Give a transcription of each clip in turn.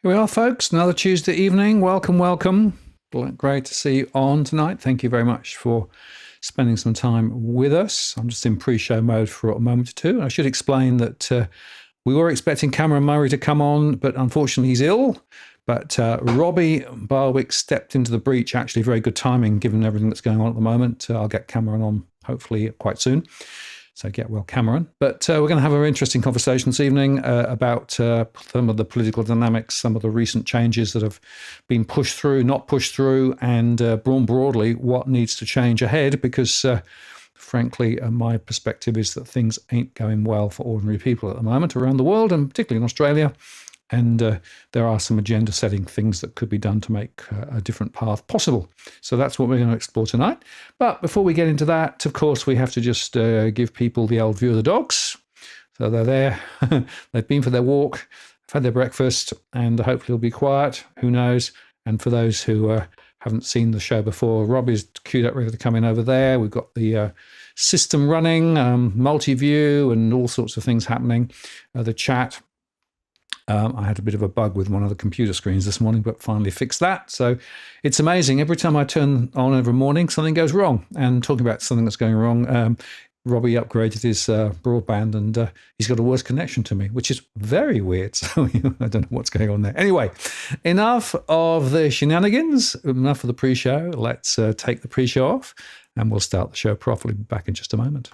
Here we are, folks. Another Tuesday evening. Welcome, welcome. Great to see you on tonight. Thank you very much for spending some time with us. I'm just in pre-show mode for a moment or two. I should explain that we were expecting Cameron Murray to come on, but unfortunately he's ill. But Robbie Barwick stepped into the breach. Actually, very good timing given everything that's going on at the moment. I'll get Cameron on hopefully quite soon. So get well, Cameron. But we're going to have an interesting conversation this evening about some of the political dynamics, some of the recent changes that have been pushed through, not pushed through, and broadly, what needs to change ahead, because frankly, my perspective is that things ain't going well for ordinary people at the moment around the world, and particularly in Australia. And there are some agenda-setting things that could be done to make a different path possible. So that's what we're going to explore tonight. But before we get into that, of course, we have to just give people the old view of the dogs. So they're there. They've been for their walk, had their breakfast, and hopefully it'll be quiet. Who knows? And for those who haven't seen the show before, Robbie's queued up ready to come in over there. We've got the system running, multi-view, and all sorts of things happening. The chat. I had a bit of a bug with one of the computer screens this morning, but finally fixed that. So it's amazing. Every time I turn on every morning, something goes wrong. And talking about something that's going wrong, Robbie upgraded his broadband, and he's got a worse connection to me, which is very weird. So I don't know what's going on there. Anyway, enough of the shenanigans, enough of the pre-show. Let's take the pre-show off, and we'll start the show properly. Back in just a moment.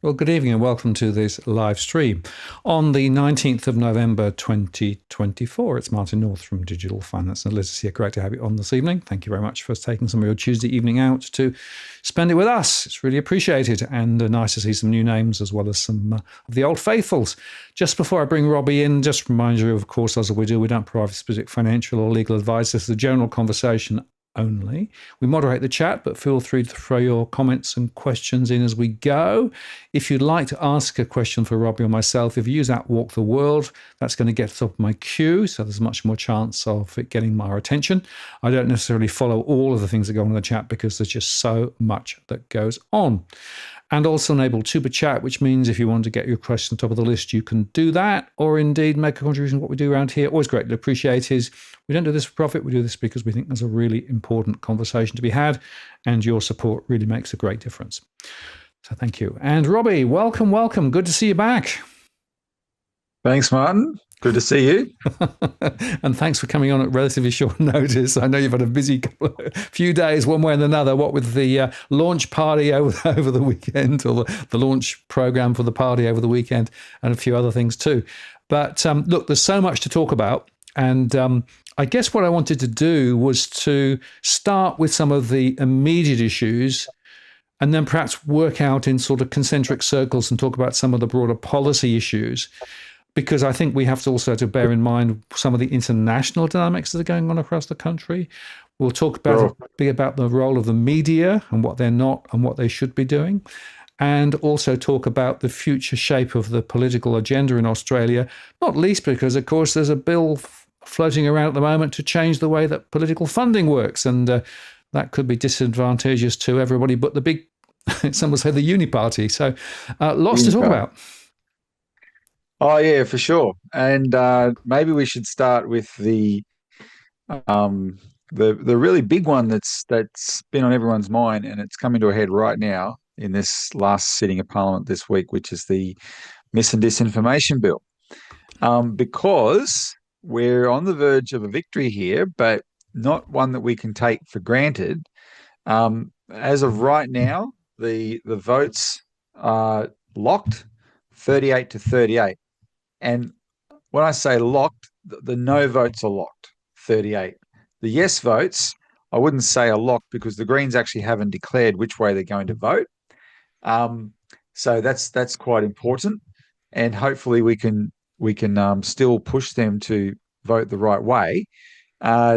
Well, good evening and welcome to this live stream on the 19th of November 2024. It's Martin North from Digital Finance and Literacy. Great to have you on this evening. Thank you very much for taking some of your Tuesday evening out to spend it with us. It's really appreciated, and nice to see some new names as well as some of the old faithfuls. Just before I bring Robbie in, just remind you, of course, as we do, we don't provide specific financial or legal advice. This is a general conversation only. We moderate the chat, but feel free to throw your comments and questions in as we go. If you'd like to ask a question for Robbie or myself, if you use at Walk the World, that's going to get to the top of my queue, so there's much more chance of it getting my attention. I don't necessarily follow all of the things that go on in the chat because there's just so much that goes on. And also enable Tuber Chat, which means if you want to get your question top of the list, you can do that, or indeed make a contribution to what we do around here. Always greatly appreciated. We don't do this for profit. We do this because we think there's a really important conversation to be had, and your support really makes a great difference. So thank you. And Robbie, welcome, welcome. Good to see you back. Thanks, Martin. Good to see you. And thanks for coming on at relatively short notice. I know you've had a busy few days, one way and another, what with the launch party over the weekend, or the launch program for the party over the weekend, and a few other things too. But look, there's so much to talk about. And I guess what I wanted to do was to start with some of the immediate issues, and then perhaps work out in sort of concentric circles and talk about some of the broader policy issues. Because I think we have to also to bear in mind some of the international dynamics that are going on across the country. We'll talk about a bit about the role of the media and what they're not and what they should be doing, and also talk about the future shape of the political agenda in Australia, not least because, of course, there's a bill floating around at the moment to change the way that political funding works, and that could be disadvantageous to everybody but the big, some would say the uni party. So lots to talk about. Oh yeah, for sure. And maybe we should start with the really big one that's been on everyone's mind, and it's coming to a head right now in this last sitting of Parliament this week, which is the Mis and Disinformation Bill. Because we're on the verge of a victory here, but not one that we can take for granted. As of right now, the votes are locked, 38 to 38. And when I say locked, the no votes are locked, 38. The yes votes, I wouldn't say are locked because the Greens actually haven't declared which way they're going to vote. So that's quite important, and hopefully we can still push them to vote the right way. The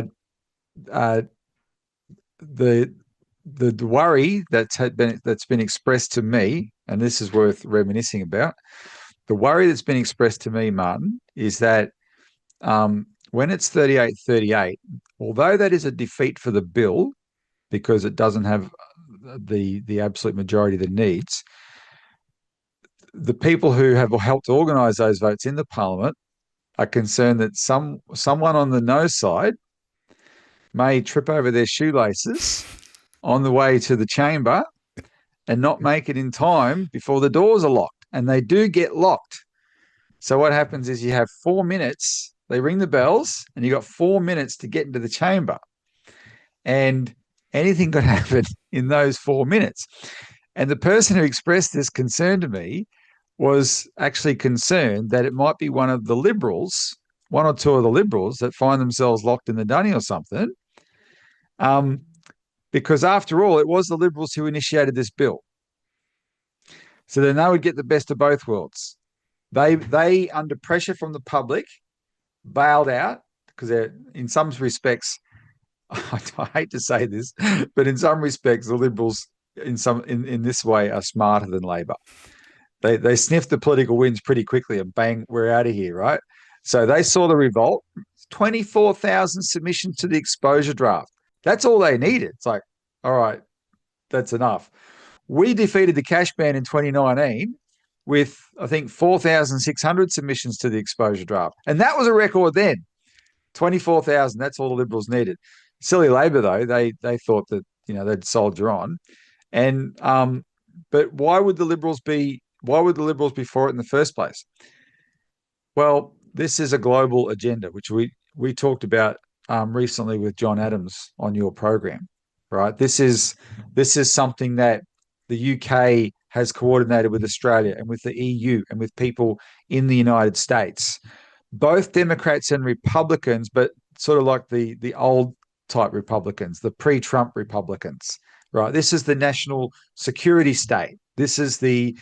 worry that's been expressed to me, and this is worth reminiscing about. The worry that's been expressed to me, Martin, is that when it's 38-38, although that is a defeat for the bill because it doesn't have the absolute majority that it needs, the people who have helped organise those votes in the Parliament are concerned that someone on the no side may trip over their shoelaces on the way to the chamber and not make it in time before the doors are locked. And they do get locked. So what happens is you have 4 minutes. They ring the bells and you got 4 minutes to get into the chamber. And anything could happen in those 4 minutes. And the person who expressed this concern to me was actually concerned that it might be one of the Liberals, one or two of the Liberals that find themselves locked in the dunny or something. Because after all, it was the Liberals who initiated this bill. So then they would get the best of both worlds. They under pressure from the public, bailed out because they're, in some respects, I hate to say this, but in some respects, the Liberals in this way are smarter than Labor. They sniffed the political winds pretty quickly and bang, we're out of here, right? So they saw the revolt, 24,000 submissions to the exposure draft. That's all they needed. It's like, all right, that's enough. We defeated the cash ban in 2019 with, I think, 4,600 submissions to the exposure draft. And that was a record then. 24,000, that's all the Liberals needed. Silly Labor, though, they thought that, they'd soldier on. And but why would the Liberals be for it in the first place? Well, this is a global agenda, which we talked about recently with John Adams on your program, right? This is something that the UK has coordinated with Australia and with the EU and with people in the United States, both Democrats and Republicans, but sort of like the old type Republicans, the pre-Trump Republicans, right? This is the national security state. This is the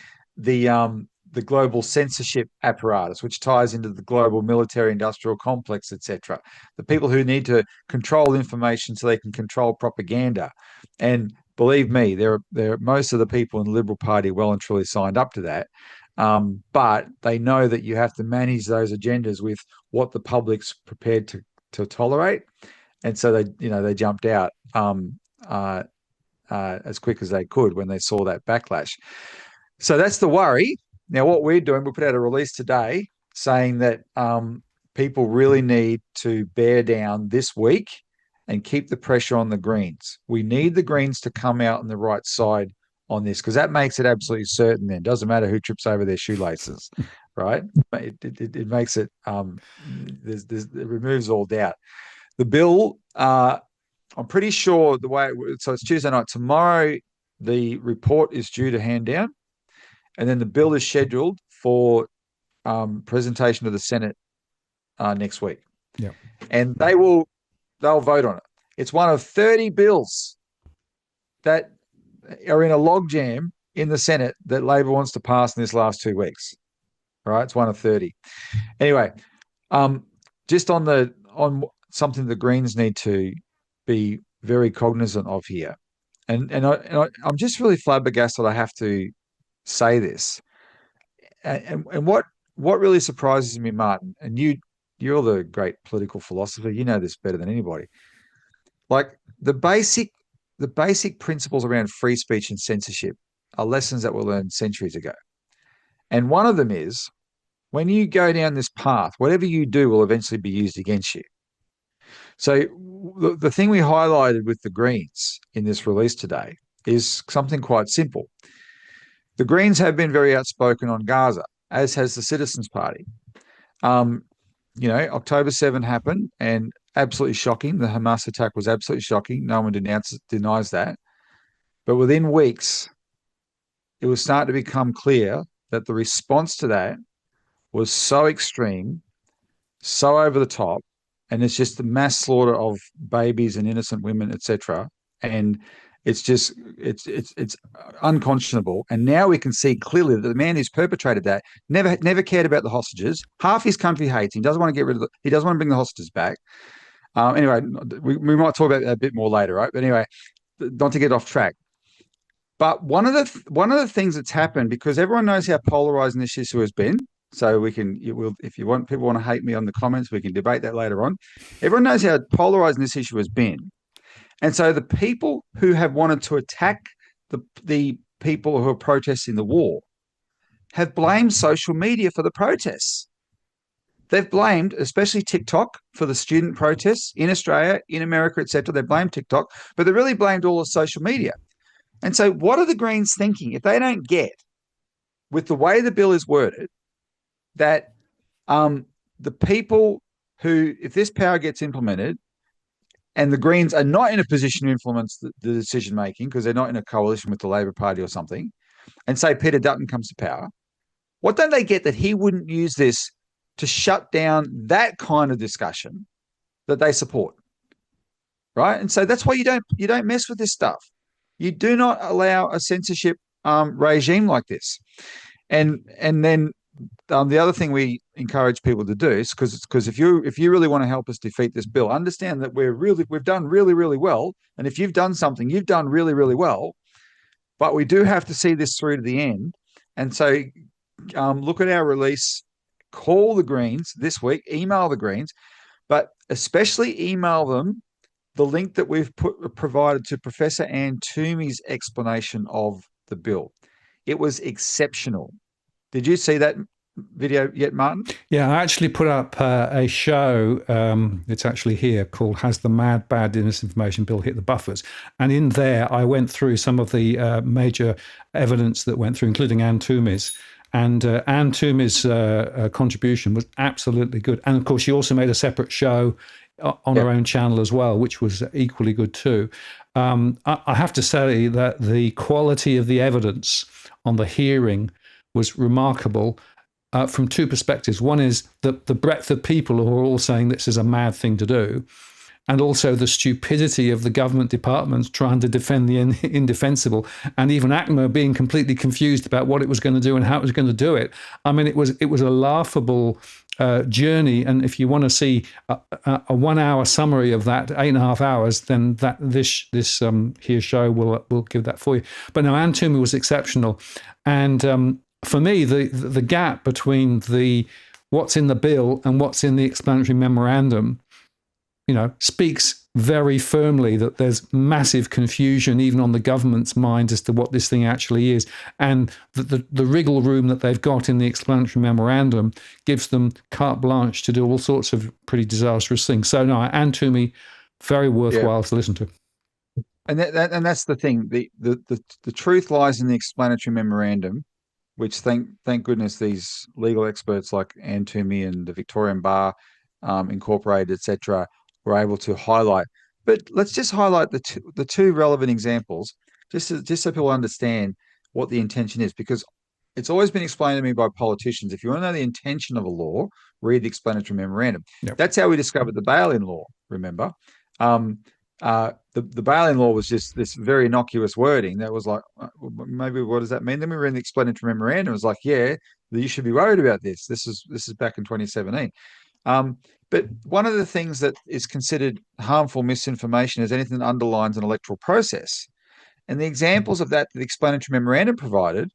global censorship apparatus, which ties into the global military-industrial complex, etc. The people who need to control information so they can control propaganda. And believe me, there are most of the people in the Liberal Party well and truly signed up to that. But they know that you have to manage those agendas with what the public's prepared to tolerate. And so they jumped out as quick as they could when they saw that backlash. So that's the worry. Now, what we're doing, we put out a release today saying that people really need to bear down this week and keep the pressure on the Greens. We need the Greens to come out on the right side on this, because that makes it absolutely certain then. Doesn't matter who trips over their shoelaces, right? It makes it, it removes all doubt. The bill, I'm pretty sure so it's Tuesday night. Tomorrow, the report is due to hand down, and then the bill is scheduled for presentation to the Senate next week. Yeah, and they'll vote on it. It's one of 30 bills that are in a logjam in the Senate that Labor wants to pass in this last 2 weeks. Right, it's one of 30. Anyway, just on something the Greens need to be very cognizant of here, and I'm just really flabbergasted. I have to say this, and what really surprises me, Martin, and you're the great political philosopher. You know this better than anybody. Like the basic principles around free speech and censorship are lessons that were learned centuries ago. And one of them is, when you go down this path, whatever you do will eventually be used against you. So the thing we highlighted with the Greens in this release today is something quite simple. The Greens have been very outspoken on Gaza, as has the Citizens Party. October 7 happened, and absolutely shocking. The Hamas attack was absolutely shocking. No one denies that. But within weeks, it was starting to become clear that the response to that was so extreme, so over the top, and it's just the mass slaughter of babies and innocent women, etc. And it's unconscionable. And now we can see clearly that the man who's perpetrated that never cared about the hostages. Half his country hates him. He doesn't want to get rid of he doesn't want to bring the hostages back. Anyway, we might talk about that a bit more later, right? But anyway, not to get off track. But one of the things that's happened, because everyone knows how polarizing this issue has been. So if people want to hate me on the comments, we can debate that later on. Everyone knows how polarizing this issue has been. And so the people who have wanted to attack the people who are protesting the war have blamed social media for the protests. they've blamed, especially TikTok, for the student protests in Australia, in America, etc. They blamed TikTok, but they really blamed all of social media. And so what are the Greens thinking? If they don't get, with the way the bill is worded, that the people who, if this power gets implemented, and the Greens are not in a position to influence the decision making because they're not in a coalition with the Labor Party or something, and say Peter Dutton comes to power, what don't they get that he wouldn't use this to shut down that kind of discussion that they support, right? And so that's why you don't mess with this stuff. You do not allow a censorship regime like this. And then the other thing we encourage people to do is because if you really want to help us defeat this bill, understand that we've done really, really well. And if you've done something, you've done really, really well. But we do have to see this through to the end. And so look at our release, call the Greens this week, email the Greens, but especially email them the link that we've provided to Professor Anne Toomey's explanation of the bill. It was exceptional. Did you see that video yet, Martin? Yeah, I actually put up a show, it's actually here, called Has the Mad, Bad Misinformation Bill Hit the Buffers? And in there, I went through some of the major evidence that went through, including Anne Toomey's. And Anne Toomey's contribution was absolutely good. And of course, she also made a separate show on her own channel as well, which was equally good too. I have to say that the quality of the evidence on the hearing was remarkable from two perspectives. One is the breadth of people who are all saying this is a mad thing to do, and also the stupidity of the government departments trying to defend the indefensible, and even ACMA being completely confused about what it was going to do and how it was going to do it. I mean, it was a laughable journey, and if you want to see a 1 hour summary of that, 8.5 hours, then this here show will give that for you. But no, Anne Toomey was exceptional, and for me, the gap between what's in the bill and what's in the explanatory memorandum, speaks very firmly that there's massive confusion even on the government's mind as to what this thing actually is. And the wriggle room that they've got in the explanatory memorandum gives them carte blanche to do all sorts of pretty disastrous things. So no, Anne Toomey, very worthwhile to listen to. And that's the thing. The truth lies in the explanatory memorandum, which thank goodness these legal experts like Anne Toomey and the Victorian Bar Incorporated, etc., were able to highlight. But let's just highlight the two relevant examples, just so people understand what the intention is, because it's always been explained to me by politicians. If you want to know the intention of a law, read the explanatory memorandum. Yep. That's how we discovered the bail-in law. Remember, the bail-in law was just this very innocuous wording that was like, maybe what does that mean? Then we read the explanatory memorandum. It was like, yeah, you should be worried about this. This is back in 2017. But one of the things that is considered harmful misinformation is anything that underlines an electoral process. And the examples of that the explanatory memorandum provided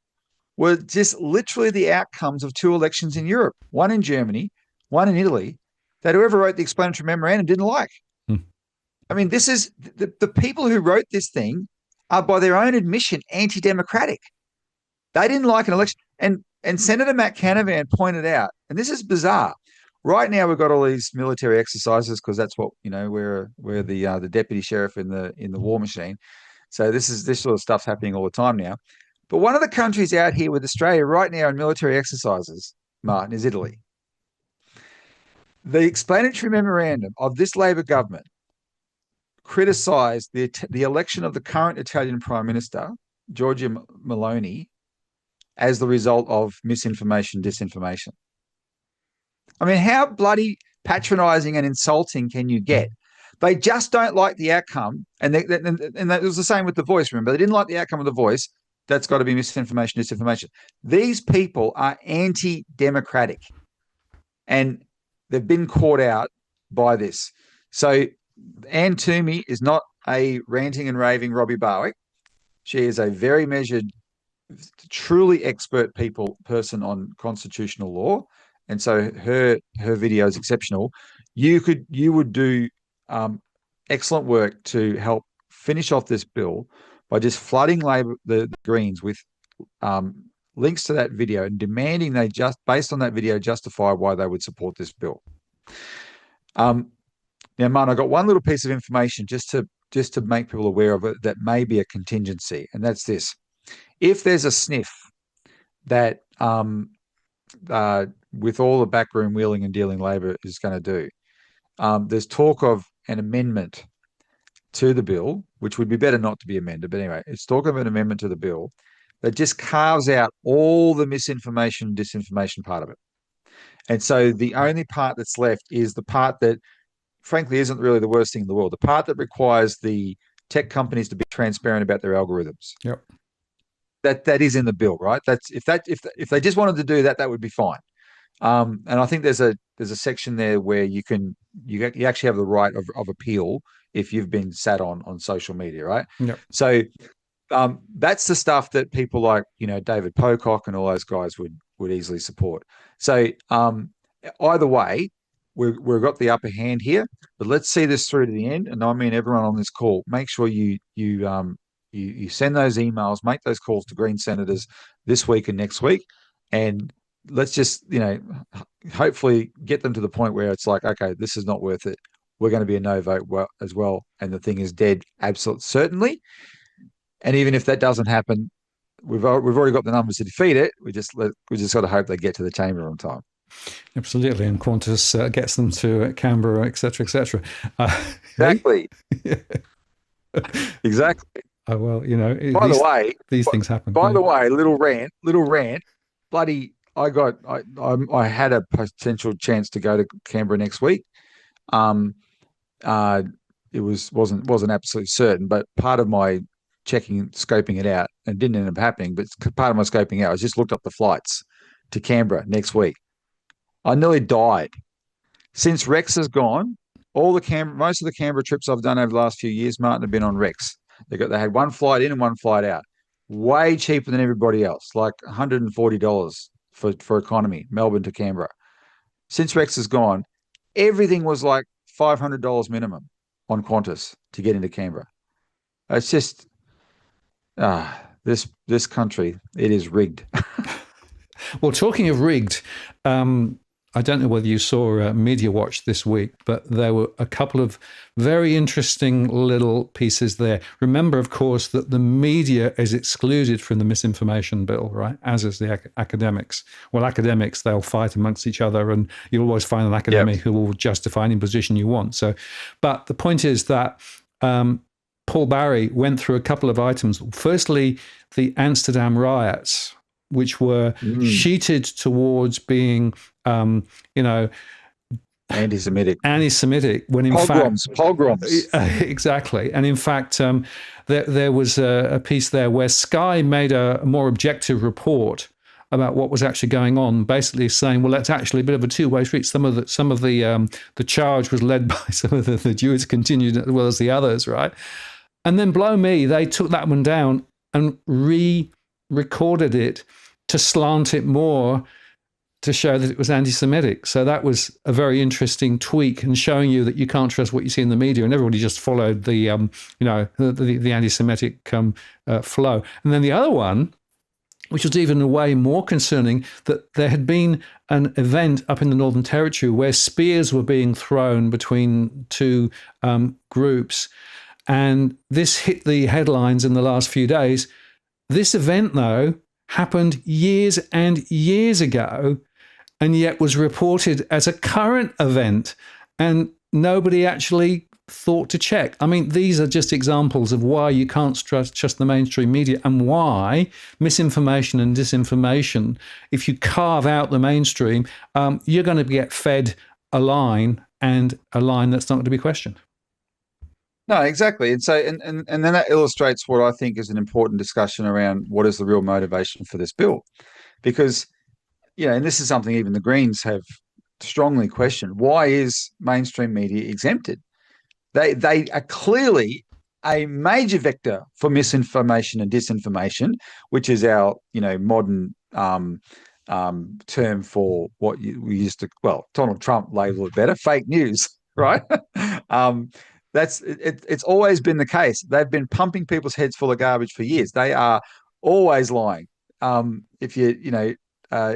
were just literally the outcomes of two elections in Europe, one in Germany, one in Italy, that whoever wrote the explanatory memorandum didn't like. I mean, this is the people who wrote this thing are, by their own admission, anti-democratic. They didn't like an election. And Senator Matt Canavan pointed out, and this is bizarre. Right now, we've got all these military exercises because that's what we're the deputy sheriff in the war machine. So this sort of stuff's happening all the time now. But one of the countries out here with Australia right now in military exercises, Martin, is Italy. The explanatory memorandum of this Labor government criticised the election of the current Italian Prime Minister, Giorgia Meloni, as the result of misinformation, disinformation. I mean, how bloody patronising and insulting can you get? They just don't like the outcome, and that was the same with The Voice, remember? They didn't like the outcome of The Voice. That's got to be misinformation, disinformation. These people are anti-democratic, and they've been caught out by this. So Anne Toomey is not a ranting and raving Robbie Barwick. She is a very measured, truly expert person on constitutional law. And so her video is exceptional. You would do excellent work to help finish off this bill by just flooding the Greens with links to that video and demanding they just, based on that video, justify why they would support this bill. Now, Martin, I got one little piece of information just to make people aware of it that may be a contingency, and that's this: if there's a sniff that with all the backroom wheeling and dealing Labor is going to do, there's talk of an amendment to the bill, which would be better not to be amended. But anyway, it's talk of an amendment to the bill that just carves out all the misinformation, disinformation part of it. And so the only part that's left is the part that, frankly, isn't really the worst thing in the world. The part that requires the tech companies to be transparent about their algorithms. Yep. That is in the bill, right? That's if they just wanted to do that, that would be fine. And I think there's a section there where you actually have the right of appeal if you've been sat on social media, right? Yep. So that's the stuff that people like, David Pocock and all those guys would easily support. So either way, we've got the upper hand here, but let's see this through to the end. And I mean, everyone on this call, make sure you send those emails, make those calls to Green senators this week and next week, and let's just, hopefully get them to the point where it's like, okay, this is not worth it. We're going to be a no vote as well, and the thing is dead, absolutely certainly. And even if that doesn't happen, we've already got the numbers to defeat it. We just got to hope they get to the chamber on time. Absolutely, and Qantas gets them to Canberra, etc., etc. Exactly. Exactly. Well, these things happen. By the way, little rant. Bloody, I had a potential chance to go to Canberra next week. It wasn't absolutely certain, but part of my scoping it out, and it didn't end up happening, but part of my scoping out, I just looked up the flights to Canberra next week. I nearly died. Since Rex has gone, most of the Canberra trips I've done over the last few years, Martin, have been on Rex. They had one flight in and one flight out. Way cheaper than everybody else, like $140 for economy, Melbourne to Canberra. Since Rex has gone, everything was like $500 minimum on Qantas to get into Canberra. It's just this country, it is rigged. Well, talking of rigged, I don't know whether you saw Media Watch this week, but there were a couple of very interesting little pieces there. Remember, of course, that the media is excluded from the misinformation bill, right? As is the academics. Well, academics, they'll fight amongst each other, and you'll always find an academic who will justify any position you want. So, but the point is that Paul Barry went through a couple of items. Firstly, the Amsterdam riots, which were sheeted towards being, anti-Semitic, when in pogroms. Exactly. And in fact, there was a piece there where Sky made a more objective report about what was actually going on, basically saying, well, it's actually a bit of a two-way street. Some of the charge was led by some of the Jewish contingent as well as the others, right? And then blow me, they took that one down and recorded it to slant it more to show that it was anti-Semitic. So that was a very interesting tweak, and showing you that you can't trust what you see in the media, and everybody just followed the anti-Semitic flow. And then the other one, which was even in a way more concerning, that there had been an event up in the Northern Territory where spears were being thrown between two groups, and this hit the headlines in the last few days. This event, though, happened years and years ago, and yet was reported as a current event, and nobody actually thought to check. I mean, these are just examples of why you can't trust the mainstream media, and why misinformation and disinformation, if you carve out the mainstream, you're going to get fed a line, and a line that's not going to be questioned. No, exactly. And so, and then that illustrates what I think is an important discussion around what is the real motivation for this bill. Because, and this is something even the Greens have strongly questioned. Why is mainstream media exempted? They are clearly a major vector for misinformation and disinformation, which is our, modern term for what we used to, Donald Trump labeled it better, fake news, right? It's always been the case. They've been pumping people's heads full of garbage for years. They are always lying. if how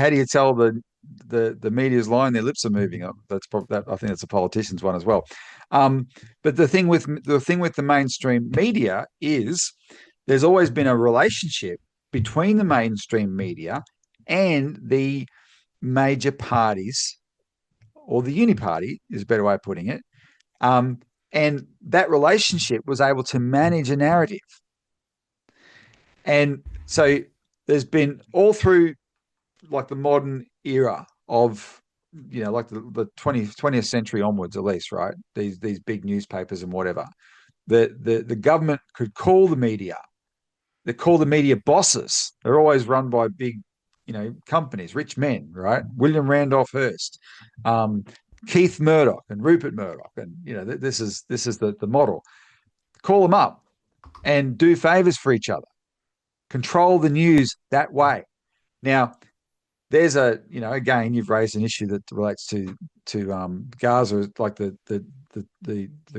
do you tell the media's lying, their lips are moving? That's probably that. I think that's a politician's one as well. But the thing with the mainstream media is there's always been a relationship between the mainstream media and the major parties, or the uniparty is a better way of putting it. And that relationship was able to manage a narrative. And so there's been all through like the modern era of, like the 20th century onwards, at least, right? These big newspapers and whatever. The government could call the media. They call the media bosses. They're always run by big, companies, rich men, right? William Randolph Hearst, Keith Murdoch and Rupert Murdoch. And, this is the model. Call them up and do favors for each other. Control the news that way. Now, there's again, you've raised an issue that relates to Gaza, like the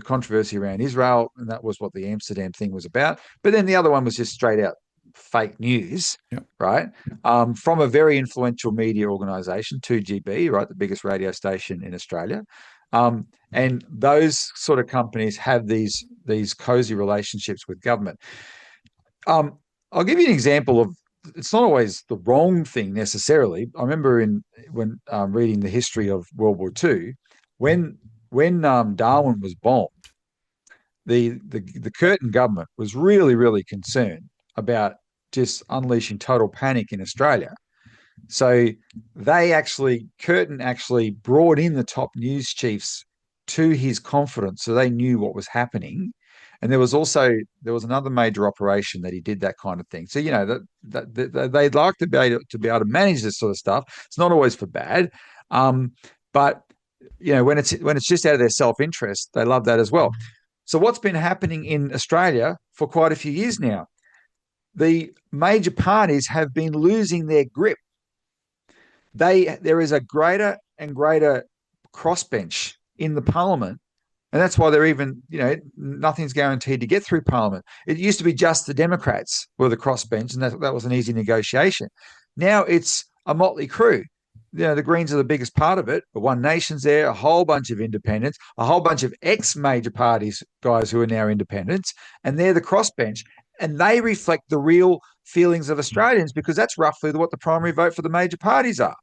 controversy around Israel, and that was what the Amsterdam thing was about. But then the other one was just straight out fake news, right? From a very influential media organisation, 2GB, right, the biggest radio station in Australia. And those sort of companies have these cozy relationships with government. I'll give you an example of, it's not always the wrong thing necessarily. I remember when reading the history of World War II, when Darwin was bombed, the Curtin government was really, really concerned about just unleashing total panic in Australia. So Curtin actually brought in the top news chiefs to his confidence, so they knew what was happening. And there was another major operation that he did that kind of thing. So that they'd like to be able to manage this sort of stuff. It's not always for bad, but when it's just out of their self-interest, they love that as well. So what's been happening in Australia for quite a few years now? The major parties have been losing their grip. There is a greater and greater crossbench in the parliament. And that's why they're even, nothing's guaranteed to get through Parliament. It used to be just the Democrats were the crossbench, and that was an easy negotiation. Now it's a motley crew. The Greens are the biggest part of it, but One Nation's there, a whole bunch of independents, a whole bunch of ex-major parties guys who are now independents, and they're the crossbench. And they reflect the real feelings of Australians, because that's roughly what the primary vote for the major parties are.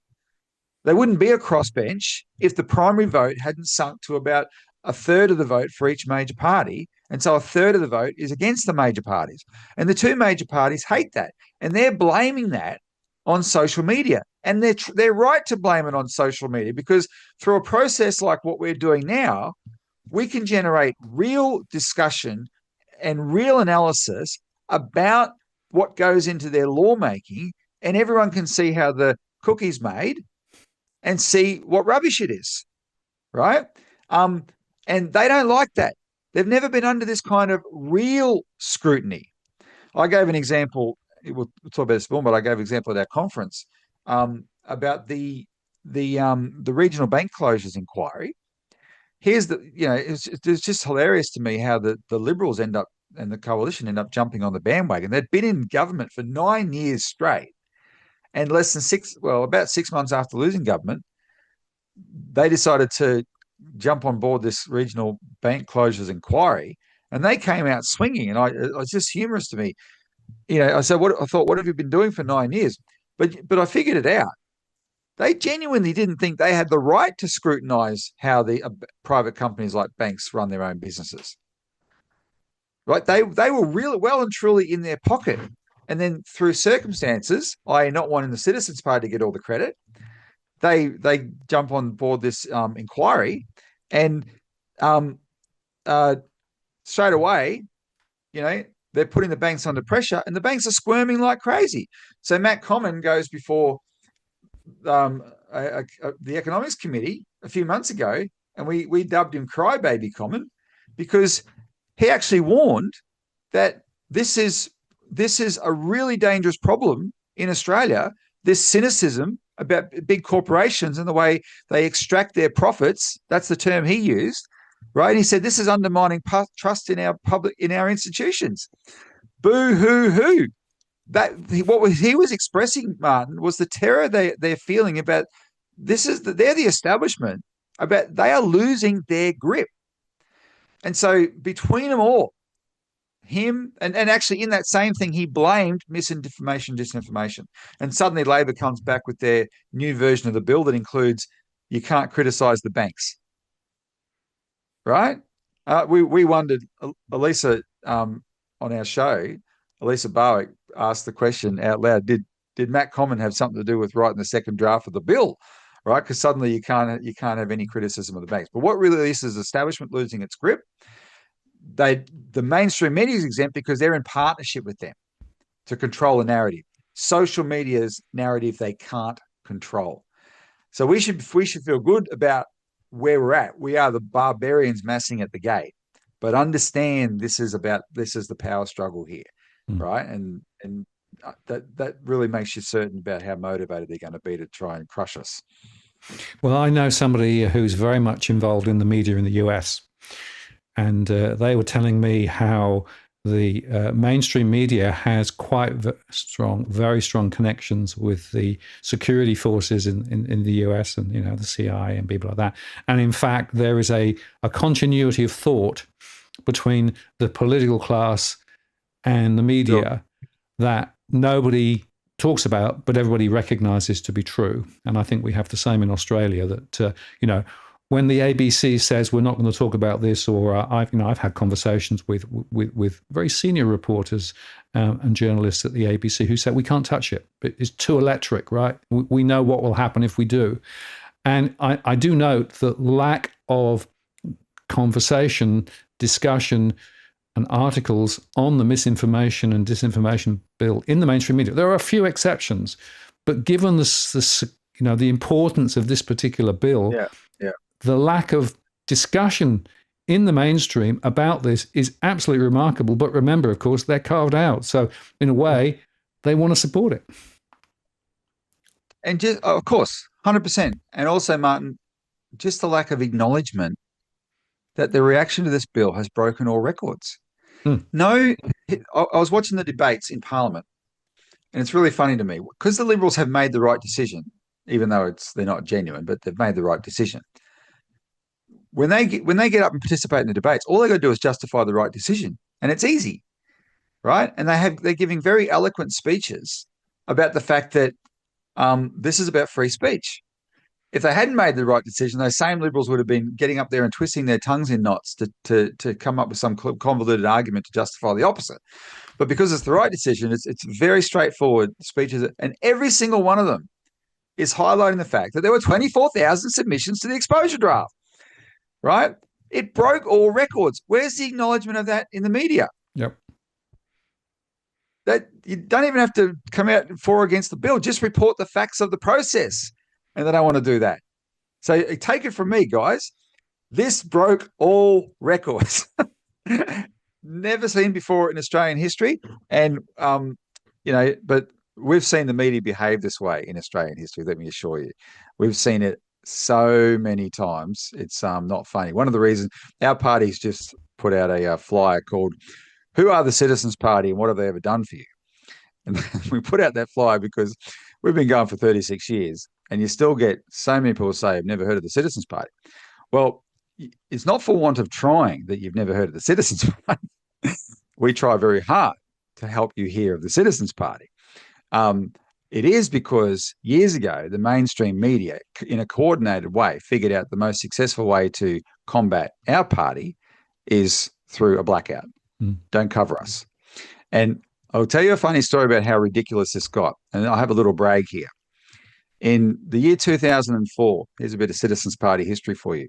They wouldn't be a crossbench if the primary vote hadn't sunk to about a third of the vote for each major party. And so a third of the vote is against the major parties. And the two major parties hate that. And they're blaming that on social media. And they're right to blame it on social media, because through a process like what we're doing now, we can generate real discussion and real analysis about what goes into their lawmaking, and everyone can see how the cookie's made and see what rubbish it is, right? And they don't like that. They've never been under this kind of real scrutiny. I gave an example, we'll talk about this more, but I gave an example at our conference about the regional bank closures inquiry. Here's it's just hilarious to me how the Liberals end up, and the coalition end up jumping on the bandwagon. They'd been in government for 9 years straight, and about 6 months after losing government, they decided to jump on board this regional bank closures inquiry, and they came out swinging. And it was just humorous to me. I said, what have you been doing for 9 years? But I figured it out. They genuinely didn't think they had the right to scrutinize how the private companies like banks run their own businesses. Right? They were really well and truly in their pocket. And then through circumstances, i.e. not wanting the Citizens Party to get all the credit, they jump on board this inquiry, and straight away, they're putting the banks under pressure, and the banks are squirming like crazy. So Matt Comyn goes before the Economics Committee a few months ago, and we dubbed him Crybaby Comyn, because he actually warned that this is a really dangerous problem in Australia, this cynicism about big corporations and the way they extract their profits. That's the term he used, right? And he said this is undermining trust in our institutions. Boo hoo hoo. what he was expressing, Martin, was the terror they're feeling about they're the establishment, about they are losing their grip. And so between them all, him and actually in that same thing, he blamed misinformation, disinformation. And suddenly Labor comes back with their new version of the bill that includes you can't criticize the banks. Right? We wondered, Elisa, on our show, Elisa Barwick asked the question out loud, did Matt Common have something to do with writing the second draft of the bill? Right? Because suddenly you can't have any criticism of the banks. But what really is establishment losing its grip. The mainstream media is exempt because they're in partnership with them to control the narrative. Social media's narrative they can't control. So we should feel good about where we're at. We are the barbarians massing at the gate, but understand this is the power struggle here, right? And that really makes you certain about how motivated they're going to be to try and crush us. Well, I know somebody who's very much involved in the media in the US, and they were telling me how the mainstream media has very strong connections with the security forces in the US and, the CIA and people like that. And in fact, there is a continuity of thought between the political class and the media that nobody talks about, but everybody recognizes to be true. And I think we have the same in Australia that, when the ABC says we're not going to talk about this, or I've had conversations with very senior reporters and journalists at the ABC who said we can't touch it. It's too electric, right? We know what will happen if we do. And I do note that lack of conversation, discussion, and articles on the misinformation and disinformation bill in the mainstream media. There are a few exceptions, but given the importance of this particular bill, the lack of discussion in the mainstream about this is absolutely remarkable. But remember, of course, they're carved out. So in a way, they want to support it. And just, of course, 100%. And also, Martin, just the lack of acknowledgement that the reaction to this bill has broken all records. No, I was watching the debates in Parliament, and it's really funny to me because the Liberals have made the right decision, even though they're not genuine, but they've made the right decision. When they get up and participate in the debates, all they got to do is justify the right decision, and it's easy, right? And they're giving very eloquent speeches about the fact that this is about free speech. If they hadn't made the right decision, those same Liberals would have been getting up there and twisting their tongues in knots to come up with some convoluted argument to justify the opposite. But because it's the right decision, it's very straightforward speeches, and every single one of them is highlighting the fact that there were 24,000 submissions to the exposure draft. Right? It broke all records. Where's the acknowledgement of that in the media? Yep. That you don't even have to come out for or against the bill. Just report the facts of the process. And they don't want to do that. So take it from me, guys. This broke all records. Never seen before in Australian history. And, but we've seen the media behave this way in Australian history, let me assure you. We've seen it so many times. It's not funny. One of the reasons our party's just put out a flyer called "Who Are the Citizens Party and What Have They Ever Done for You?" And we put out that flyer because we've been going for 36 years, and you still get so many people say, "I've never heard of the Citizens Party." Well, it's not for want of trying that you've never heard of the Citizens Party. We try very hard to help you hear of the Citizens Party. It is because years ago, the mainstream media, in a coordinated way, figured out the most successful way to combat our party is through a blackout. Don't cover us. And I'll tell you a funny story about how ridiculous this got. And I have a little brag here. In the year 2004, here's a bit of Citizens Party history for you.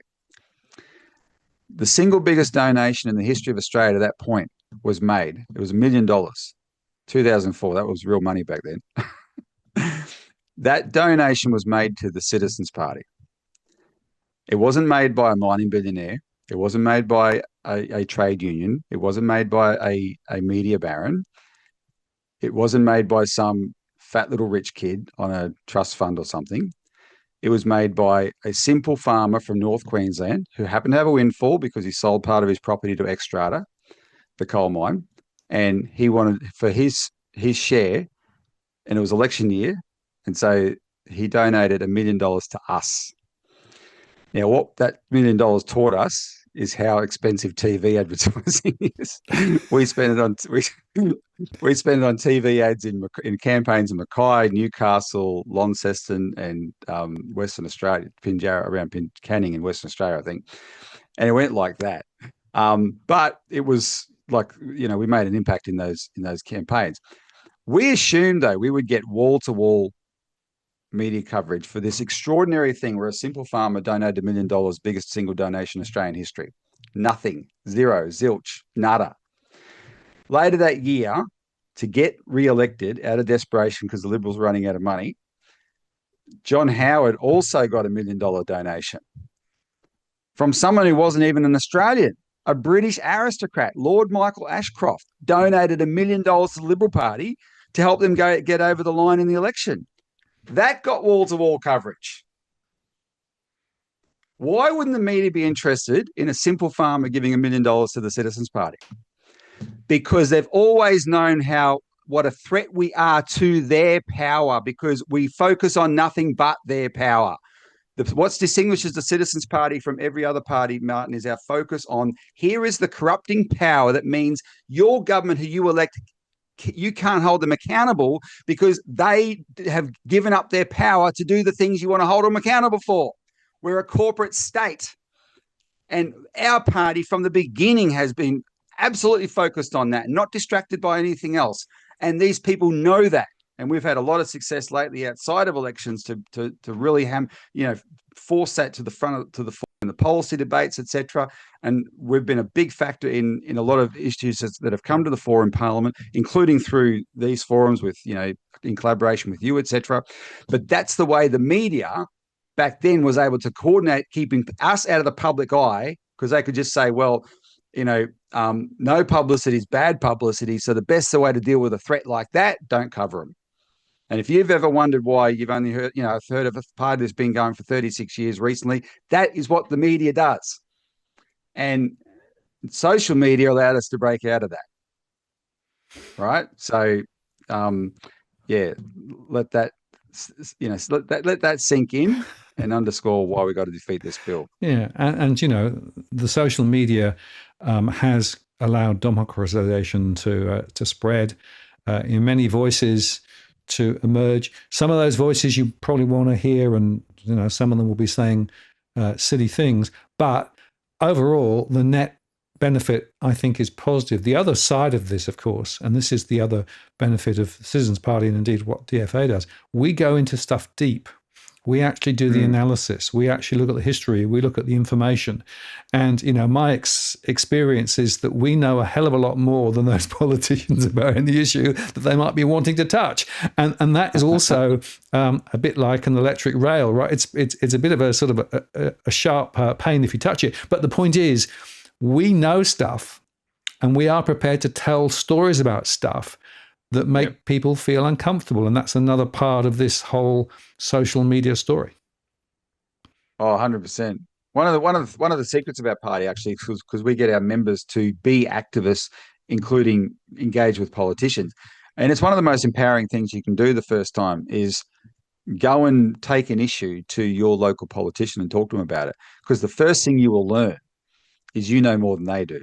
The single biggest donation in the history of Australia at that point was made. It was $1 million. 2004, that was real money back then. That donation was made to the Citizens Party. It wasn't made by a mining billionaire. It wasn't made by a trade union. It wasn't made by a media baron. It wasn't made by some fat little rich kid on a trust fund or something. It was made by a simple farmer from North Queensland who happened to have a windfall because he sold part of his property to Xstrata, the coal mine, and he wanted for his his share, and it was election year, and so he donated $1 million to us. Now, what that $1 million taught us is how expensive TV advertising is. We spend it on we spend it on TV ads in campaigns in Mackay, Newcastle, Launceston, and Western Australia, around Canning in Western Australia, I think. And it went like that. But it was like, we made an impact in those campaigns. We assumed, though, we would get wall-to-wall media coverage for this extraordinary thing where a simple farmer donated $1 million, biggest single donation in Australian history. Nothing, zero, zilch, nada. Later that year, to get re-elected out of desperation because the Liberals were running out of money, John Howard also got $1 million donation from someone who wasn't even an Australian, a British aristocrat. Lord Michael Ashcroft donated $1 million to the Liberal Party to help them get over the line in the election. That got wall-to-wall coverage. Why wouldn't the media be interested in a simple farmer giving $1 million to the Citizens Party? Because they've always known what a threat we are to their power, because we focus on nothing but their power. What distinguishes the Citizens Party from every other party, Martin, is our focus on, here is the corrupting power that means your government who you elect, you can't hold them accountable because they have given up their power to do the things you want to hold them accountable for. We're a corporate state. And our party from the beginning has been absolutely focused on that, not distracted by anything else. And these people know that. And we've had a lot of success lately outside of elections to really force that to the front in the policy debates, etc. And we've been a big factor in a lot of issues that have come to the fore in Parliament, including through these forums with, in collaboration with you, etc. But that's the way the media back then was able to coordinate, keeping us out of the public eye, because they could just say, well, no publicity is bad publicity. So the best way to deal with a threat like that, don't cover them. And if you've ever wondered why you've only heard of a party that's been going for 36 years recently, that is what the media does. And social media allowed us to break out of that. Right. So, let that sink in and underscore why we got to defeat this bill. Yeah. And the social media has allowed democratization to spread in many voices to emerge. Some of those voices you probably want to hear, and some of them will be saying silly things, but overall the net benefit, I think, is positive. The other side of this, of course, and this is the other benefit of the Citizens Party and indeed what DFA does, we go into stuff deep. We actually do the analysis. We actually look at the history. We look at the information. And, my experience is that we know a hell of a lot more than those politicians about any issue that they might be wanting to touch. And that is also a bit like an electric rail, right? It's a bit of a sort of a sharp pain if you touch it. But the point is, we know stuff and we are prepared to tell stories about stuff that make people feel uncomfortable. And that's another part of this whole social media story. Oh, 100%. One of the secrets of our party, actually, is because we get our members to be activists, including engage with politicians. And it's one of the most empowering things you can do the first time is go and take an issue to your local politician and talk to them about it. Because the first thing you will learn is you know more than they do.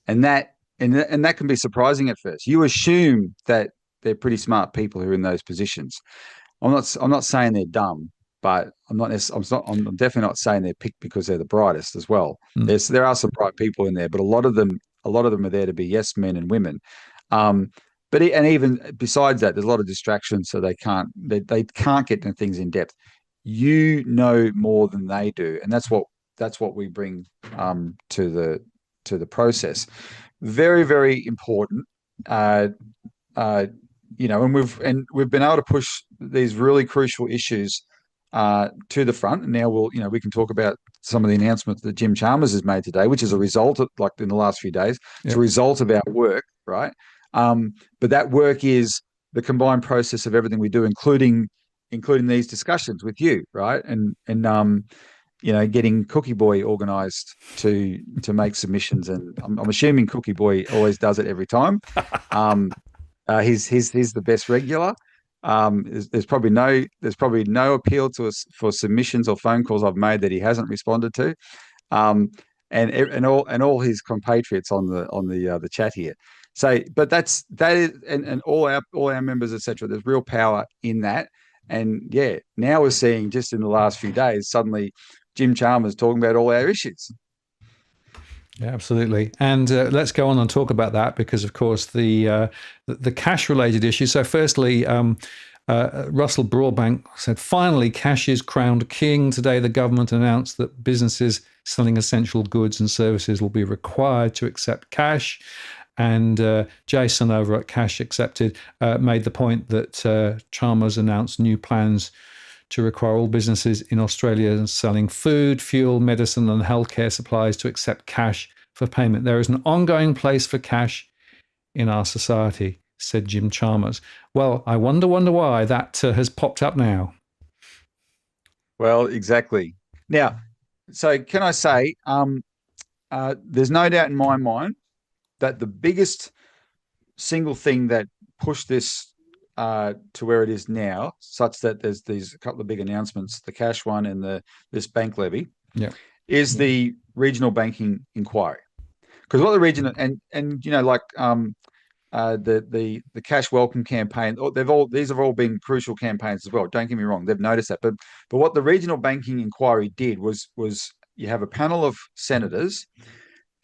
And that can be surprising at first. You assume that they're pretty smart people who are in those positions. I'm not saying they're dumb, but I'm definitely not saying they're picked because they're the brightest as well. There are some bright people in there, but a lot of them are there to be yes men and women. But even besides that, there's a lot of distractions, so they can't get into things in depth. You know more than they do, and that's what we bring to the process. Very, very important. And we've been able to push these really crucial issues to the front. And now we can talk about some of the announcements that Jim Chalmers has made today, which is a result of, like, in the last few days, it's a result of our work, right? But that work is the combined process of everything we do, including these discussions with you, right? And getting Cookie Boy organised to make submissions, and I'm assuming Cookie Boy always does it every time. He's the best regular. There's probably no appeal to us for submissions or phone calls I've made that he hasn't responded to. Um, and all his compatriots on the chat here. So, but that is, and all our members, etc. There's real power in that. And yeah, now we're seeing just in the last few days, suddenly Jim Chalmers talking about all our issues. Yeah, absolutely. And let's go on and talk about that because, of course, the cash-related issues. So, firstly, Russell Broadbank said, finally, cash is crowned king. Today, the government announced that businesses selling essential goods and services will be required to accept cash. And Jason over at Cash Accepted made the point that Chalmers announced new plans to require all businesses in Australia selling food, fuel, medicine, and healthcare supplies to accept cash for payment. There is an ongoing place for cash in our society, said Jim Chalmers. Well, I wonder why that has popped up now. Well, exactly. Now, so can I say, there's no doubt in my mind that the biggest single thing that pushed this to where it is now, such that there's these a couple of big announcements, the cash one and this bank levy, is the regional banking inquiry. Because what the region and like the cash welcome campaign, these have all been crucial campaigns as well. Don't get me wrong, they've noticed that, but what the regional banking inquiry did was you have a panel of senators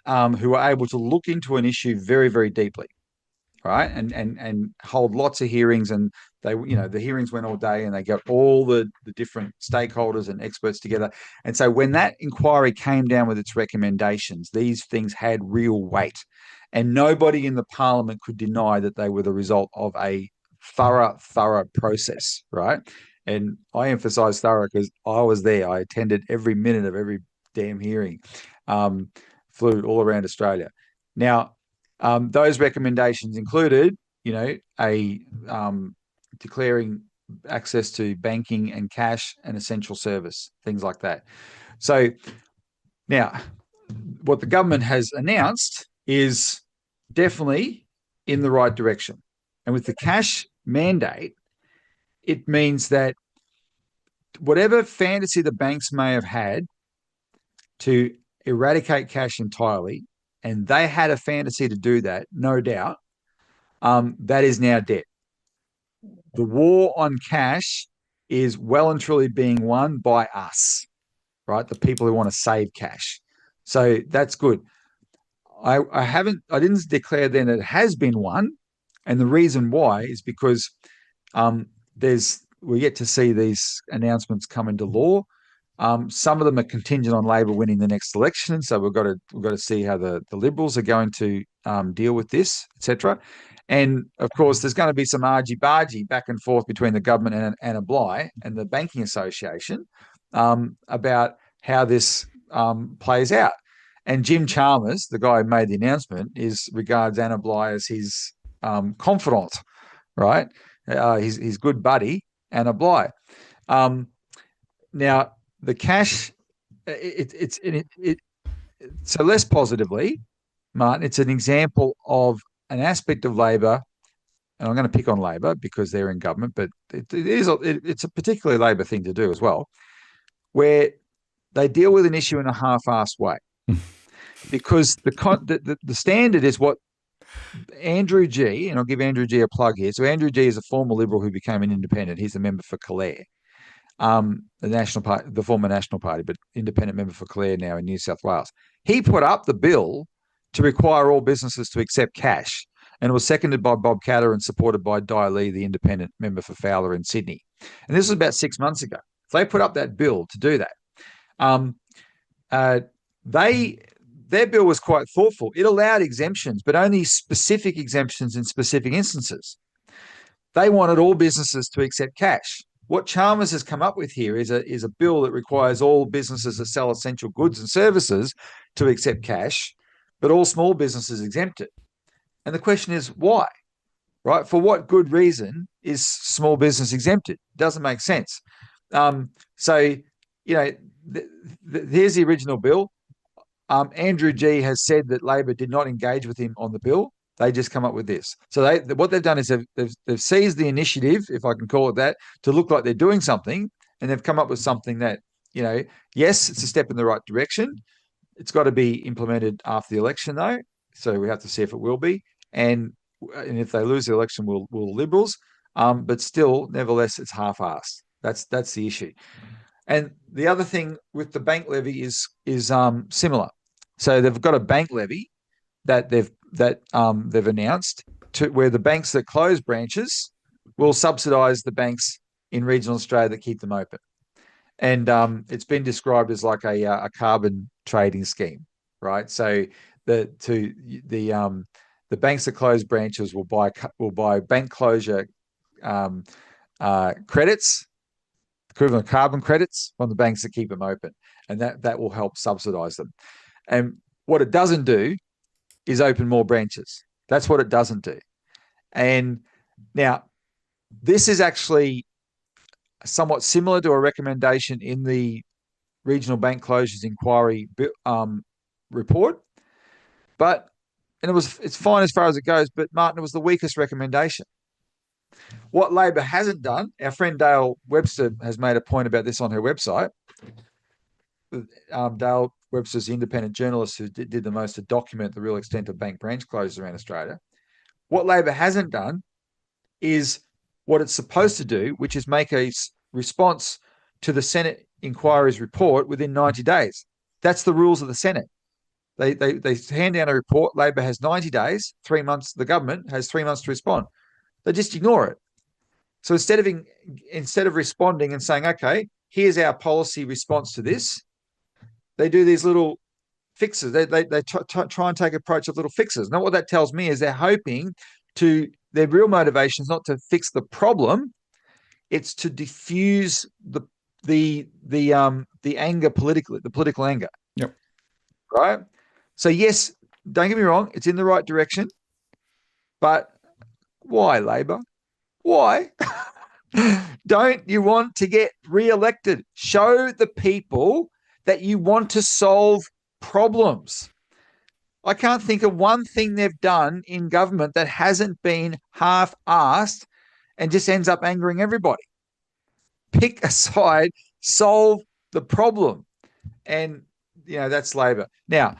who were able to look into an issue very, very deeply, right, and hold lots of hearings, and the hearings went all day, and they got all the different stakeholders and experts together. And so when that inquiry came down with its recommendations, these things had real weight, and nobody in the parliament could deny that they were the result of a thorough process, right? And I emphasize thorough because I was there. I attended every minute of every damn hearing. Flew all around Australia. Now, those recommendations included, declaring access to banking and cash an essential service, things like that. So now, what the government has announced is definitely in the right direction. And with the cash mandate, it means that whatever fantasy the banks may have had to eradicate cash entirely, and they had a fantasy to do that, no doubt, that is now dead. The war on cash is well and truly being won by us, right? The people who want to save cash. So that's good. I didn't declare then that it has been won, and the reason why is because we get to see these announcements come into law. Some of them are contingent on Labor winning the next election, so we've got to see how the Liberals are going to deal with this, etc. And of course, there's going to be some argy-bargy back and forth between the government and Anna Bligh and the Banking Association about how this plays out. And Jim Chalmers, the guy who made the announcement, regards Anna Bligh as his confidant, right? His good buddy, Anna Bligh. Now, the cash, so less positively, Martin, it's an example of an aspect of Labor, and I'm going to pick on Labor because they're in government, but it's a particularly Labor thing to do as well, where they deal with an issue in a half-assed way. Because the standard is what Andrew G, and I'll give Andrew G a plug here. So Andrew G is a former Liberal who became an independent. He's a member for Clare. The National Party, the former National Party, but independent member for Clare now in New South Wales. He put up the bill to require all businesses to accept cash, and it was seconded by Bob Katter and supported by Di Lee, the independent member for Fowler in Sydney. And this was about 6 months ago. So they put up that bill to do that. Their bill was quite thoughtful. It allowed exemptions, but only specific exemptions in specific instances. They wanted all businesses to accept cash. What Chalmers has come up with here is a bill that requires all businesses that sell essential goods and services to accept cash, but all small businesses exempt it. And the question is why, right? For what good reason is small business exempted? Doesn't make sense. So, here's the original bill. Andrew G has said that Labor did not engage with him on the bill. They just come up with this. So what they've done is they've seized the initiative, if I can call it that, to look like they're doing something, and they've come up with something that, yes, it's a step in the right direction. It's got to be implemented after the election, though. So we have to see if it will be, and if they lose the election, will the Liberals? But still, nevertheless, it's half-assed. That's the issue. And the other thing with the bank levy is similar. So they've got a bank levy that they've announced to where the banks that close branches will subsidise the banks in regional Australia that keep them open. And it's been described as like a carbon trading scheme, right? So the banks that close branches will buy bank closure credits, equivalent carbon credits from the banks that keep them open, and that will help subsidise them. And what it doesn't do is open more branches. That's what it doesn't do. And now, this is actually somewhat similar to a recommendation in the Regional Bank Closures Inquiry report, it's fine as far as it goes, but Martin, it was the weakest recommendation. What Labor hasn't done, our friend Dale Webster has made a point about this on her website. Dale Webster's the independent journalist who did the most to document the real extent of bank branch closures around Australia. What Labor hasn't done is what it's supposed to do, which is make a response to the Senate inquiry's report within 90 days. That's the rules of the Senate. They hand down a report. Labor has 90 days, 3 months. The government has 3 months to respond. They just ignore it. So instead of responding and saying, okay, here's our policy response to this, they do these little fixes. They try and take approach of little fixes. Now, what that tells me is they're hoping their real motivation is not to fix the problem, it's to diffuse the anger politically, the political anger. Yep. Right. So yes, don't get me wrong, it's in the right direction, but why, Labor? Why? Don't you want to get re-elected? Show the people that you want to solve problems. I can't think of one thing they've done in government that hasn't been half-assed and just ends up angering everybody. Pick a side, solve the problem. And, that's Labor. Now,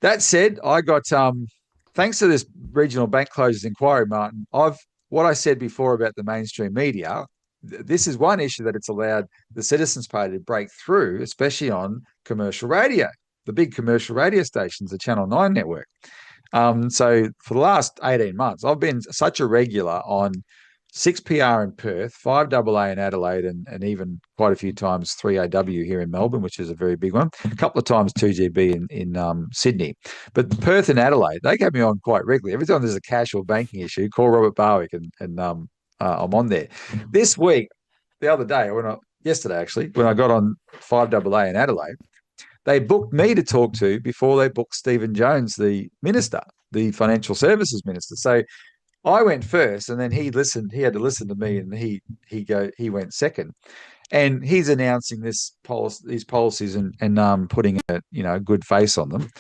that said, I got, thanks to this regional bank closures inquiry, Martin, what I said before about the mainstream media, this is one issue that it's allowed the Citizens Party to break through, especially on commercial radio, the big commercial radio stations, the Channel 9 network. So for the last 18 months, I've been such a regular on 6PR in Perth, 5AA in Adelaide, and even quite a few times 3AW here in Melbourne, which is a very big one. A couple of times 2GB in Sydney. But Perth and Adelaide, they get me on quite regularly. Every time there's a cash or banking issue, call Robert Barwick and I'm on there. This week, the other day, yesterday actually, when I got on 5AA in Adelaide, they booked me to talk to before they booked Stephen Jones, the minister, the financial services minister. So I went first, and then he had to listen to me, and he went second. And he's announcing these policies and putting a good face on them.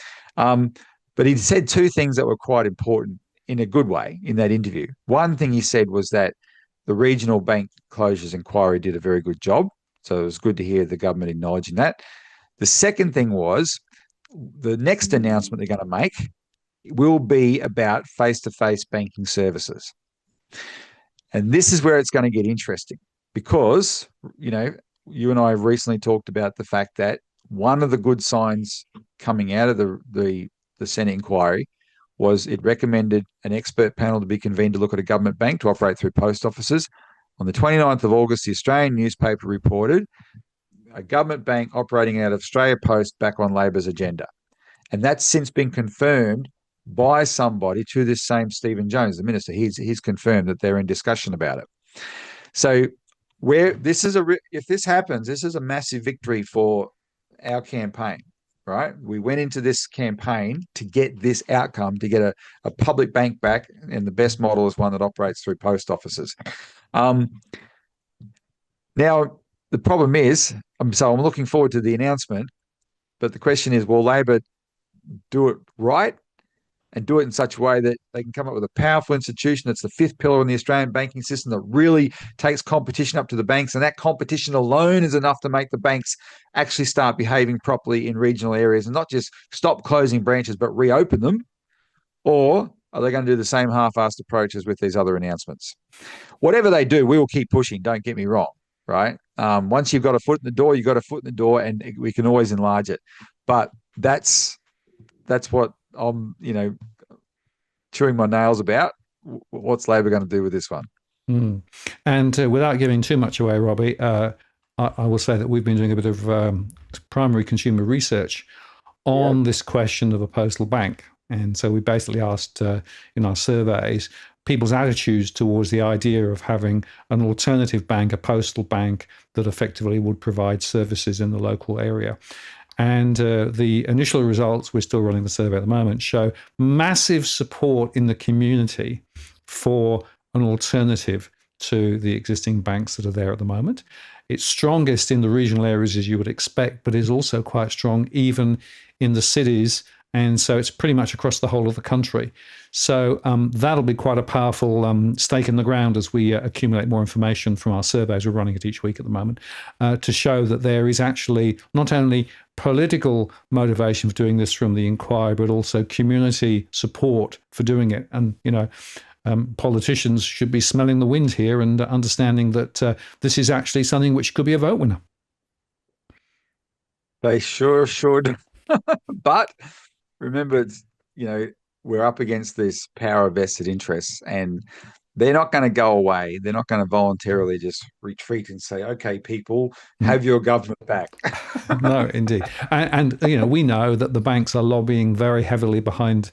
But he said two things that were quite important in a good way in that interview. One thing he said was that the regional bank closures inquiry did a very good job. So it was good to hear the government acknowledging that. The second thing was the next announcement they're going to make will be about face-to-face banking services. And this is where it's going to get interesting because, you and I have recently talked about the fact that one of the good signs coming out of the Senate inquiry was it recommended an expert panel to be convened to look at a government bank to operate through post offices. On the 29th of August, the Australian newspaper reported a government bank operating out of Australia Post back on Labor's agenda. And that's since been confirmed by somebody to this same Stephen Jones, the minister. He's confirmed that they're in discussion about it. So if this happens, this is a massive victory for our campaign, right? We went into this campaign to get this outcome, to get a public bank back, and the best model is one that operates through post offices. Now, the problem is, I'm looking forward to the announcement, but the question is, will Labor do it right and do it in such a way that they can come up with a powerful institution that's the fifth pillar in the Australian banking system that really takes competition up to the banks. And that competition alone is enough to make the banks actually start behaving properly in regional areas and not just stop closing branches, but reopen them? Or are they going to do the same half-assed approaches with these other announcements? Whatever they do, we will keep pushing. Don't get me wrong, right? Once you've got a foot in the door, you've got a foot in the door, and we can always enlarge it. But that's what I'm, chewing my nails about. What's Labor going to do with this one? Mm. And without giving too much away, Robbie, I will say that we've been doing a bit of primary consumer research on this question of a postal bank. And so we basically asked in our surveys people's attitudes towards the idea of having an alternative bank, a postal bank that effectively would provide services in the local area. And the initial results, we're still running the survey at the moment, show massive support in the community for an alternative to the existing banks that are there at the moment. It's strongest in the regional areas, as you would expect, but is also quite strong even in the cities. And so it's pretty much across the whole of the country. So that'll be quite a powerful stake in the ground as we accumulate more information from our surveys. We're running it each week at the moment to show that there is actually not only political motivation for doing this from the inquiry, but also community support for doing it. And, politicians should be smelling the wind here and understanding that this is actually something which could be a vote winner. They sure should. But remember, we're up against this power of vested interests, and they're not going to go away. They're not going to voluntarily just retreat and say, okay, people, have your government back. No, indeed. And we know that the banks are lobbying very heavily behind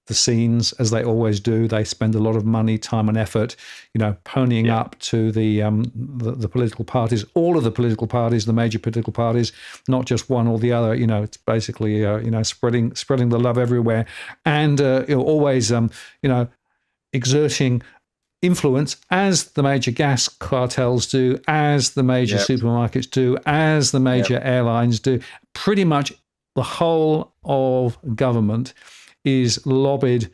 the scenes, as they always do. They spend a lot of money, time and effort, ponying up to the political parties, all of the political parties, the major political parties, not just one or the other. It's basically, spreading the love everywhere, and always, exerting influence, as the major gas cartels do, as the major supermarkets do, as the major airlines do. Pretty much the whole of government is lobbied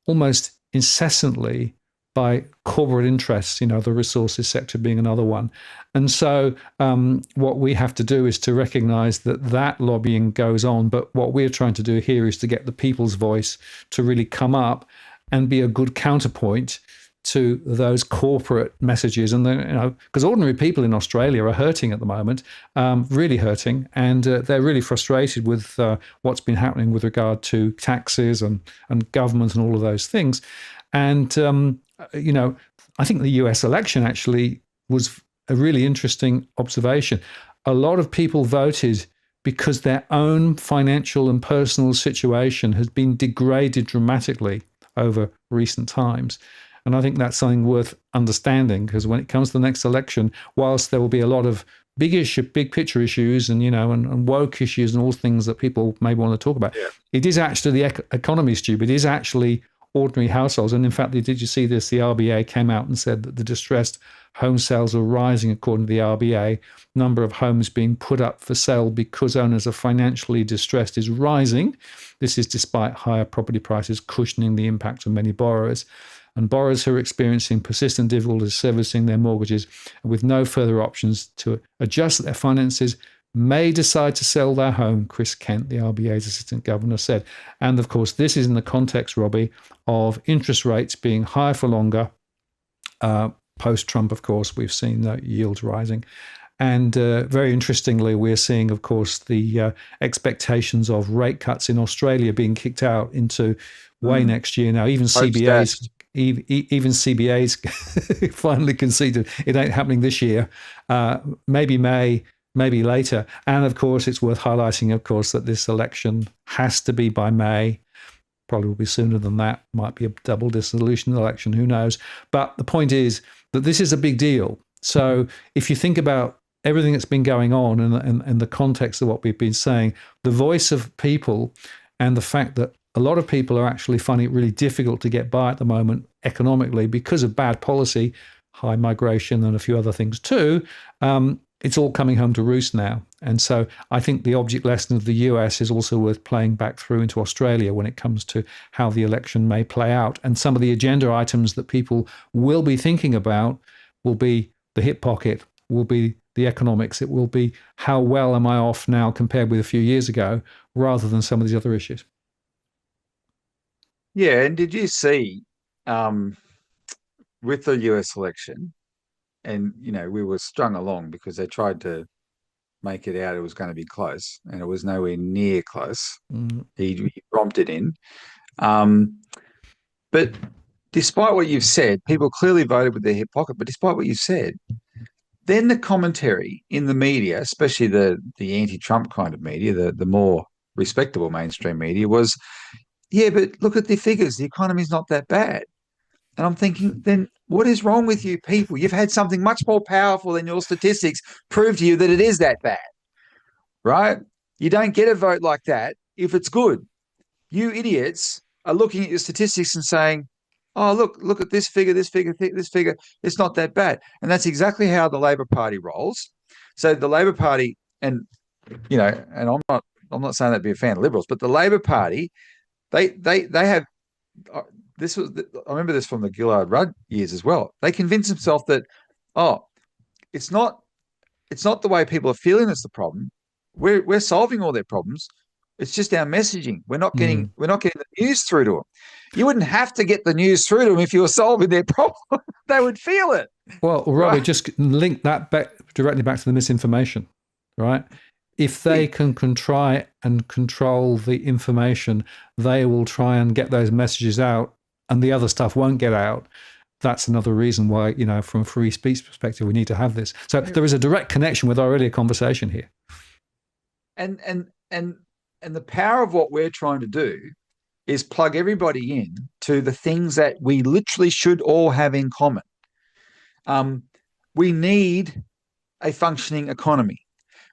almost incessantly by corporate interests, the resources sector being another one. And so what we have to do is to recognize that lobbying goes on. But what we're trying to do here is to get the people's voice to really come up and be a good counterpoint to those corporate messages. And because ordinary people in Australia are hurting at the moment, really hurting, and they're really frustrated with what's been happening with regard to taxes and government and all of those things. And I think the US election actually was a really interesting observation. A lot of people voted because their own financial and personal situation has been degraded dramatically over recent times. And I think that's something worth understanding, because when it comes to the next election, whilst there will be a lot of big picture issues and, and woke issues and all things that people may want to talk about, it is actually the economy, Stu. It is actually ordinary households. And in fact, did you see this? The RBA came out and said that the distressed home sales are rising, according to the RBA. Number of homes being put up for sale because owners are financially distressed is rising. This is despite higher property prices cushioning the impact of many borrowers. And borrowers who are experiencing persistent difficulties servicing their mortgages with no further options to adjust their finances may decide to sell their home, Chris Kent, the RBA's assistant governor, said. And of course, this is in the context, Robbie, of interest rates being higher for longer. Post-Trump, of course, we've seen yields rising. And very interestingly, we're seeing, of course, the expectations of rate cuts in Australia being kicked out into way next year now. Even CBA's finally conceded it ain't happening this year. Maybe May, maybe later. And of course, it's worth highlighting, of course, that this election has to be by May. Probably will be sooner than that. Might be a double dissolution election. Who knows? But the point is that this is a big deal. So if you think about everything that's been going on and the context of what we've been saying, the voice of people and the fact that a lot of people are actually finding it really difficult to get by at the moment economically because of bad policy, high migration and a few other things too, it's all coming home to roost now. And so I think the object lesson of the US is also worth playing back through into Australia when it comes to how the election may play out. And some of the agenda items that people will be thinking about will be the hip pocket, will be the economics, it will be how well am I off now compared with a few years ago, rather than some of these other issues. Yeah, and did you see with the US election, and we were strung along because they tried to make it out it was going to be close, and it was nowhere near close. He romped it in. But despite what you've said, people clearly voted with their hip pocket. But despite what you've said, then the commentary in the media, especially the anti-Trump kind of media, the more respectable mainstream media, was, yeah, but look at the figures. The economy's not that bad. And I'm thinking, then what is wrong with you people? You've had something much more powerful than your statistics prove to you that it is that bad, right? You don't get a vote like that if it's good. You idiots are looking at your statistics and saying, oh, look at this figure, this figure, this figure. It's not that bad. And that's exactly how the Labor Party rolls. So the Labor Party, and and I'm not saying that to be a fan of Liberals, but the Labor Party, they have this was I remember this from the Gillard Rudd years as well. They convinced themselves that, oh, it's not the way people are feeling that's the problem. We're solving all their problems. It's just our messaging. We're not getting the news through to them. You wouldn't have to get the news through to them if you were solving their problem. They would feel it. Well, Robbie, just link that back directly back to the misinformation, right? If they can try and control the information, they will try and get those messages out, and the other stuff won't get out. That's another reason why, from a free speech perspective, we need to have this. So there is a direct connection with our earlier conversation here. And the power of what we're trying to do is plug everybody in to the things that we literally should all have in common. We need a functioning economy.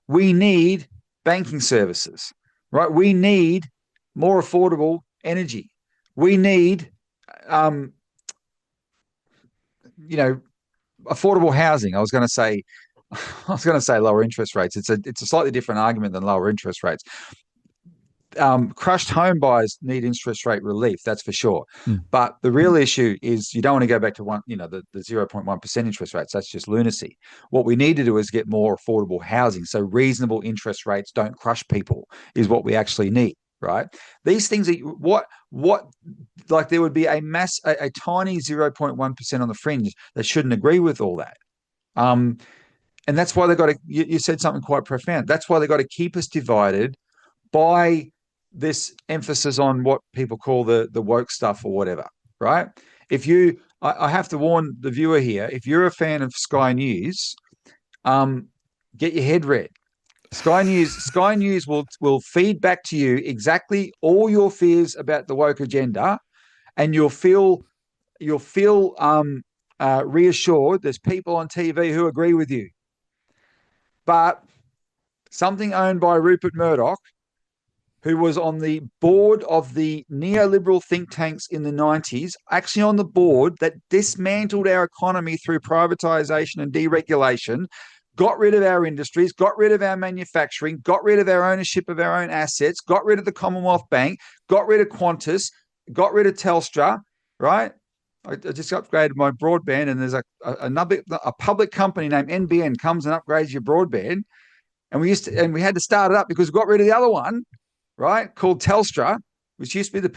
We need banking services, right? We need more affordable energy. We need, affordable housing. I was going to say lower interest rates. It's a slightly different argument than lower interest rates. Crushed home buyers need interest rate relief, that's for sure. But the real issue is you don't want to go back to the 0.1% interest rates. That's just lunacy. What we need to do is get more affordable housing, so reasonable interest rates don't crush people is what we actually need, right? These things are like there would be a tiny 0.1% on the fringe that shouldn't agree with all that. And that's why they got to. You said something quite profound. That's why they got to keep us divided by this emphasis on what people call the woke stuff or whatever, right? I have to warn the viewer here, if you're a fan of Sky News, get your head read. Sky News will feed back to you exactly all your fears about the woke agenda, and you'll feel reassured there's people on TV who agree with you. But something owned by Rupert Murdoch, who was on the board of the neoliberal think tanks in the 90s, actually on the board that dismantled our economy through privatization and deregulation, got rid of our industries, got rid of our manufacturing, got rid of our ownership of our own assets, got rid of the Commonwealth Bank, got rid of Qantas, got rid of Telstra, right? I just upgraded my broadband, and there's a public company named NBN comes and upgrades your broadband, and we had to start it up because we got rid of the other one, right, called Telstra, which used to be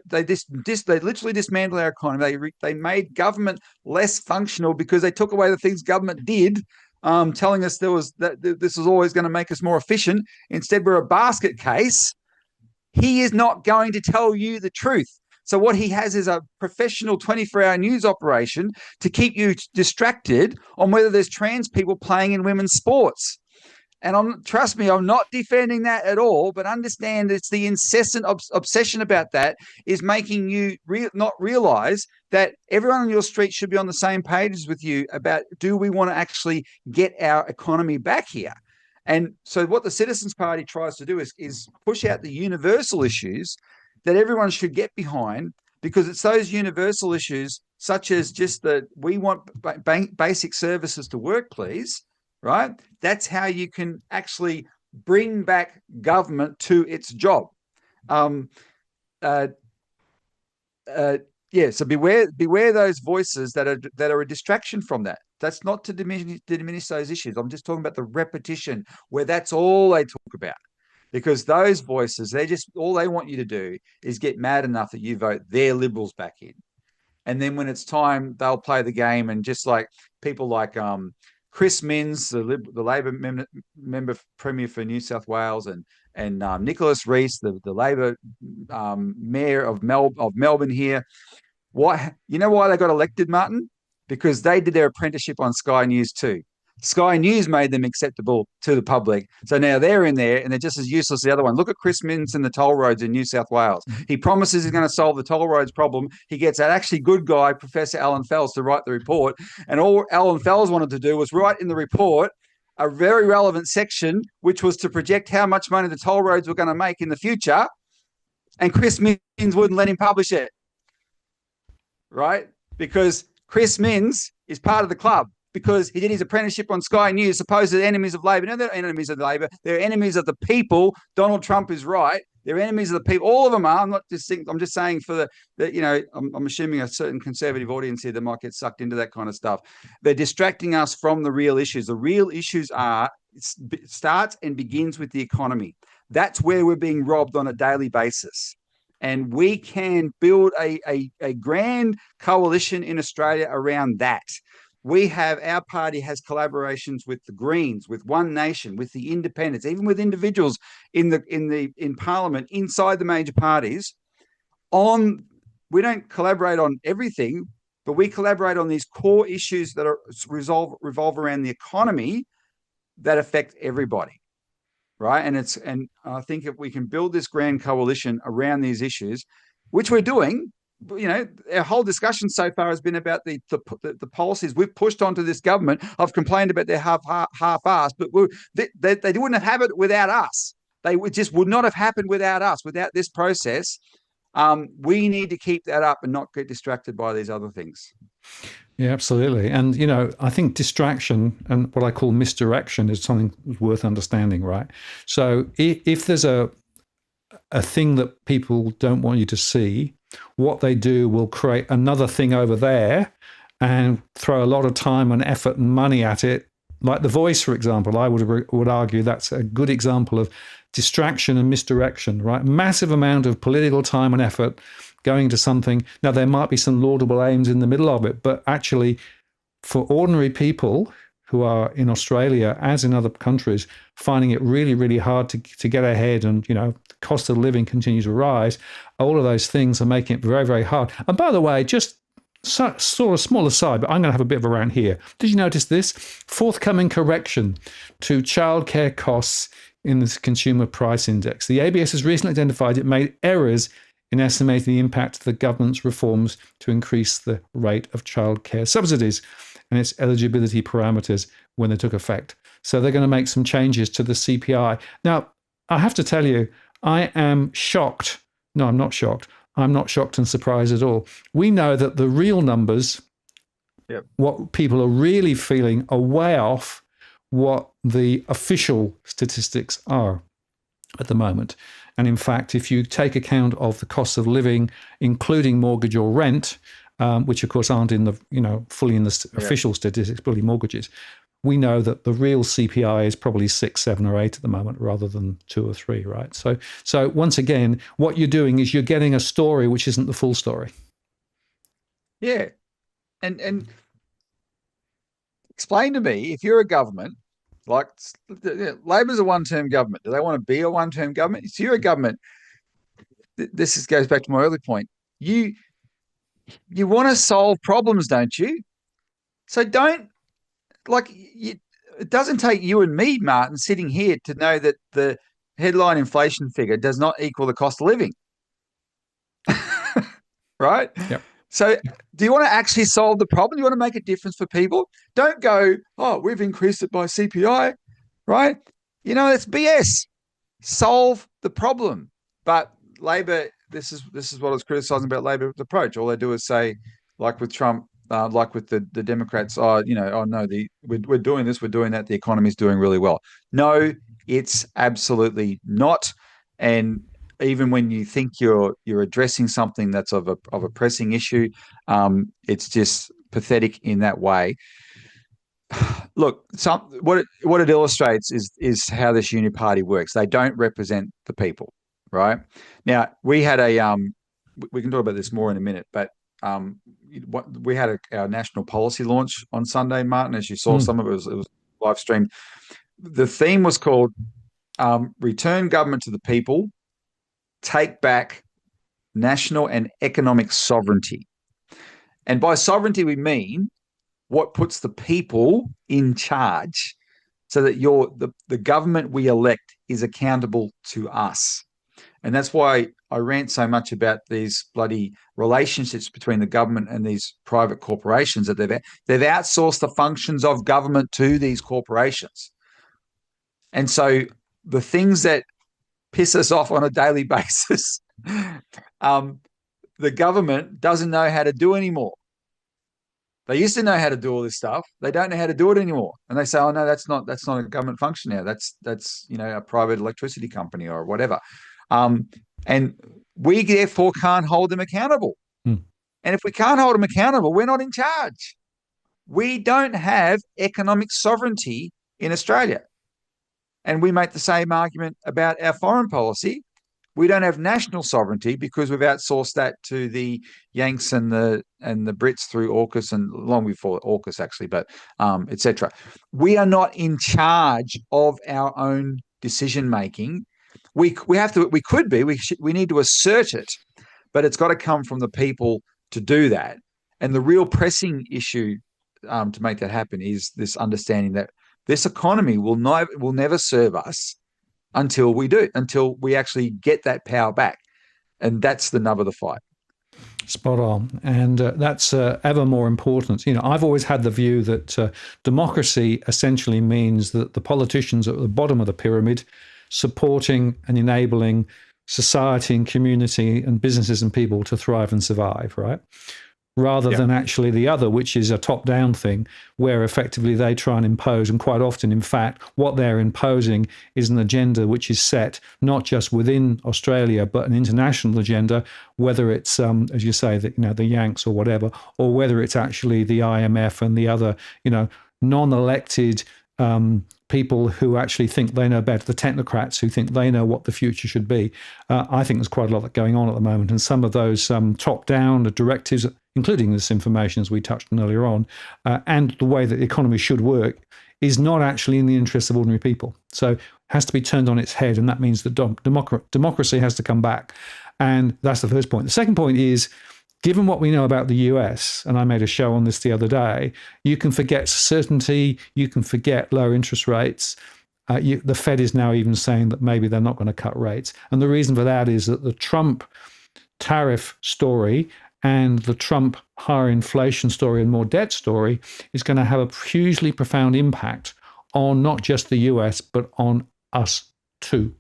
they literally dismantled our economy. They made government less functional because they took away the things government did, telling us this was always going to make us more efficient. Instead, we're a basket case. He is not going to tell you the truth. So what he has is a professional 24-hour news operation to keep you distracted on whether there's trans people playing in women's sports. And trust me, I'm not defending that at all, but understand it's the incessant obsession about that is making you not realize that everyone on your street should be on the same pages with you about, do we want to actually get our economy back here? And so what the Citizens Party tries to do is push out the universal issues that everyone should get behind, because it's those universal issues such as just that we want basic services to work, please, right? That's how you can actually bring back government to its job. Um, uh, yeah, so beware those voices that are a distraction from that. That's not to diminish those issues. I'm just talking about the repetition where that's all they talk about. Because those voices, all they want you to do is get mad enough that you vote their Liberals back in. And then when it's time, they'll play the game. And just like people like Chris Minns, the Labor member Premier for New South Wales, and Nicholas Rees, the Labor Mayor of Melbourne here. You know why they got elected, Martin? Because they did their apprenticeship on Sky News too. Sky News made them acceptable to the public. So now they're in there and they're just as useless as the other one. Look at Chris Minns and the toll roads in New South Wales. He promises he's going to solve the toll roads problem. He gets that actually good guy, Professor Alan Fels, to write the report. And all Alan Fels wanted to do was write in the report a very relevant section, which was to project how much money the toll roads were going to make in the future. And Chris Minns wouldn't let him publish it. Right? Because Chris Minns is part of the club because he did his apprenticeship on Sky News, supposed enemies of Labor. No, they're enemies of Labor. They're enemies of the people. Donald Trump is right. They're enemies of the people. All of them are. I'm just saying for I'm assuming a certain conservative audience here that might get sucked into that kind of stuff. They're distracting us from the real issues. The real issues it starts and begins with the economy. That's where we're being robbed on a daily basis. And we can build a grand coalition in Australia around that. Our party has collaborations with the Greens, with One Nation, with the Independents, even with individuals in Parliament inside the major parties. We don't collaborate on everything, but we collaborate on these core issues that revolve around the economy that affect everybody. Right. And I think if we can build this grand coalition around these issues, which we're doing, our whole discussion so far has been about the policies we've pushed onto this government. I've complained about their half-assed, but they wouldn't have it without us. Just would not have happened without us, without this process. We need to keep that up and not get distracted by these other things. Yeah, absolutely. And, I think distraction and what I call misdirection is something worth understanding, right? So if there's a thing that people don't want you to see, what they do will create another thing over there and throw a lot of time and effort and money at it. Like The Voice, for example, I would argue that's a good example of distraction and misdirection, right? Massive amount of political time and effort going to something. Now, there might be some laudable aims in the middle of it, but actually for ordinary people who are in Australia, as in other countries, finding it really, really hard to get ahead and, the cost of living continues to rise, all of those things are making it very, very hard. And by the way, just sort of small aside, but I'm going to have a bit of a rant here. Did you notice this? Forthcoming correction to childcare costs in the Consumer Price Index. The ABS has recently identified it made errors in estimating the impact of the government's reforms to increase the rate of childcare subsidies and its eligibility parameters when they took effect. So they're going to make some changes to the CPI. Now, I have to tell you, I am shocked. No, I'm not shocked. I'm not shocked and surprised at all. We know that the real numbers, what people are really feeling, are way off what the official statistics are at the moment. And in fact, if you take account of the cost of living, including mortgage or rent, which of course aren't in the, fully in the official statistics, fully mortgages, we know that the real CPI is probably 6, 7, or 8 at the moment, rather than 2 or 3, right? So once again, what you're doing is you're getting a story which isn't the full story. Yeah, and explain to me, if you're a government, like Labor's a one-term government, do they want to be a one-term government? If you're a government, goes back to my early point. You want to solve problems, don't you? So don't. It doesn't take you and me, Martin, sitting here to know that the headline inflation figure does not equal the cost of living. Right? Yep. So do you want to actually solve the problem? Do you want to make a difference for people? Don't go, we've increased it by CPI, right? It's BS. Solve the problem. But Labor, this is what I was criticising about Labor's approach. All they do is say, like with Trump, like with the Democrats, no, we're doing this, we're doing that, the economy's doing really well. No, it's absolutely not. And even when you think you're addressing something that's of a pressing issue, it's just pathetic in that way. Look, what it illustrates is how this uni party works. They don't represent the people, right? Now we had we can talk about this more in a minute, but we had our national policy launch on Sunday, Martin. As you saw, some of it was live streamed. The theme was called "Return Government to the People, Take Back National and Economic Sovereignty." And by sovereignty, we mean what puts the people in charge, so that the government we elect is accountable to us. And that's why I rant so much about these bloody relationships between the government and these private corporations, that they've outsourced the functions of government to these corporations. And so the things that piss us off on a daily basis, the government doesn't know how to do anymore. They used to know how to do all this stuff. They don't know how to do it anymore. And they say, "Oh no, that's not a government function now. That's a private electricity company or whatever." And we therefore can't hold them accountable. And if we can't hold them accountable, we're not in charge. We don't have economic sovereignty in Australia. And we make the same argument about our foreign policy. We don't have national sovereignty because we've outsourced that to the Yanks and the Brits through AUKUS, and long before AUKUS actually, but etc. We are not in charge of our own decision making. We could be. We need to assert it, but it's got to come from the people to do that. And the real pressing issue to make that happen is this understanding that this economy will never serve us until we actually get that power back. And that's the nub of the fight. Spot on. And that's ever more important. I've always had the view that democracy essentially means that the politicians at the bottom of the pyramid supporting and enabling society and community and businesses and people to thrive and survive, right? Rather than actually the other, which is a top-down thing, where effectively they try and impose. And quite often, in fact, what they're imposing is an agenda which is set not just within Australia, but an international agenda, whether it's, as you say, the Yanks or whatever, or whether it's actually the IMF and the other, non-elected people who actually think they know better, the technocrats who think they know what the future should be. I think there's quite a lot going on at the moment. And some of those top-down directives, including this information, as we touched on earlier on, and the way that the economy should work, is not actually in the interests of ordinary people. So it has to be turned on its head, and that means that democracy has to come back. And that's the first point. The second point is, given what we know about the US, and I made a show on this the other day, you can forget certainty, you can forget low interest rates. The Fed is now even saying that maybe they're not going to cut rates. And the reason for that is that the Trump tariff story and the Trump higher inflation story and more debt story is going to have a hugely profound impact on not just the US, but on us too.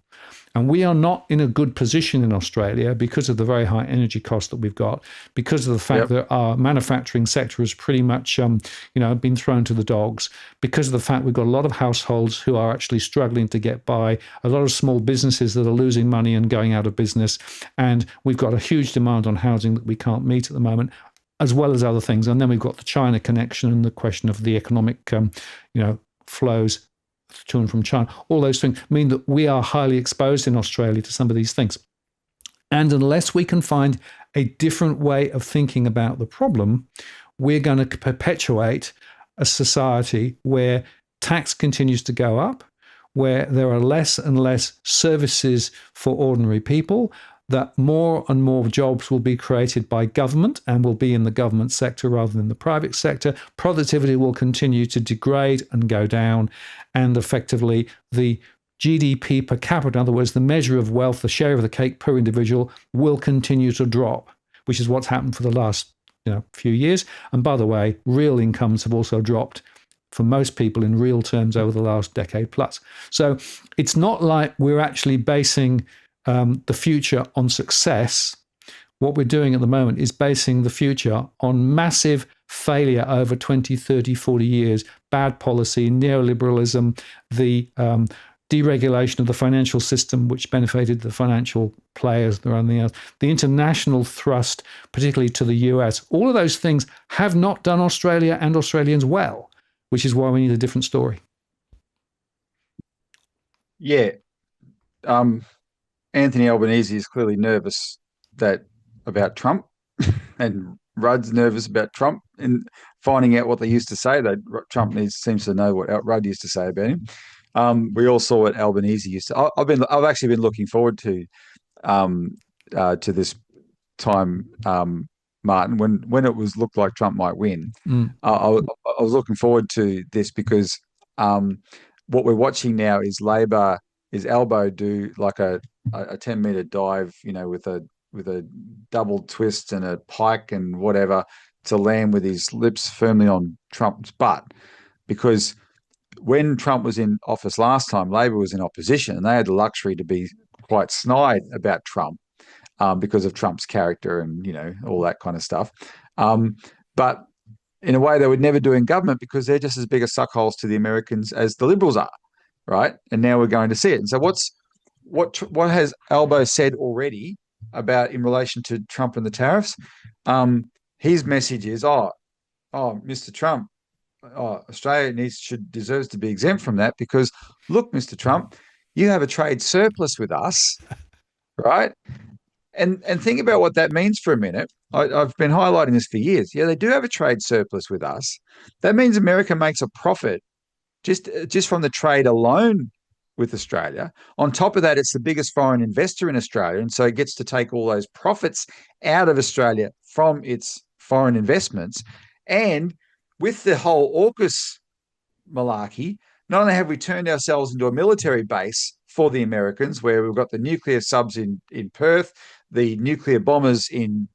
And we are not in a good position in Australia because of the very high energy costs that we've got, because of the fact that our manufacturing sector has pretty much, been thrown to the dogs, because of the fact we've got a lot of households who are actually struggling to get by, a lot of small businesses that are losing money and going out of business, and we've got a huge demand on housing that we can't meet at the moment, as well as other things. And then we've got the China connection and the question of the economic, flows to and from China. All those things mean that we are highly exposed in Australia to some of these things. And unless we can find a different way of thinking about the problem, we're going to perpetuate a society where tax continues to go up, where there are less and less services for ordinary people, that more and more jobs will be created by government and will be in the government sector rather than the private sector. Productivity will continue to degrade and go down, and effectively the GDP per capita, in other words, the measure of wealth, the share of the cake per individual, will continue to drop, which is what's happened for the last few years. And by the way, real incomes have also dropped for most people in real terms over the last decade plus. So it's not like we're actually basing the future on success. What we're doing at the moment is basing the future on massive failure over 20, 30, 40 years, bad policy, neoliberalism, the deregulation of the financial system, which benefited the financial players around the earth, the international thrust, particularly to the US. All of those things have not done Australia and Australians well, which is why we need a different story. Yeah. Anthony Albanese is clearly nervous about Trump, and Rudd's nervous about Trump and finding out what they used to say. Trump seems to know what Rudd used to say about him. We all saw what Albanese used to. I've actually been looking forward to this time, Martin, when it looked like Trump might win. I was looking forward to this because what we're watching now is Labor is Albo do like a 10-meter dive, with a double twist and a pike and whatever to land with his lips firmly on Trump's butt. Because when Trump was in office last time, Labor was in opposition and they had the luxury to be quite snide about Trump because of Trump's character and, all that kind of stuff. But in a way they would never do in government because they're just as big a suckholes to the Americans as the Liberals are, right? And now we're going to see it. And so what has Albo said already about in relation to Trump and the tariffs? His message is, Mr. Trump, Australia deserves to be exempt from that because, look, Mr. Trump, you have a trade surplus with us, right? And think about what that means for a minute. I've been highlighting this for years. Yeah, they do have a trade surplus with us. That means America makes a profit just from the trade alone with Australia. On top of that, it's the biggest foreign investor in Australia, and so it gets to take all those profits out of Australia from its foreign investments. And with the whole AUKUS malarkey, not only have we turned ourselves into a military base for the Americans, where we've got the nuclear subs in Perth, the nuclear bombers in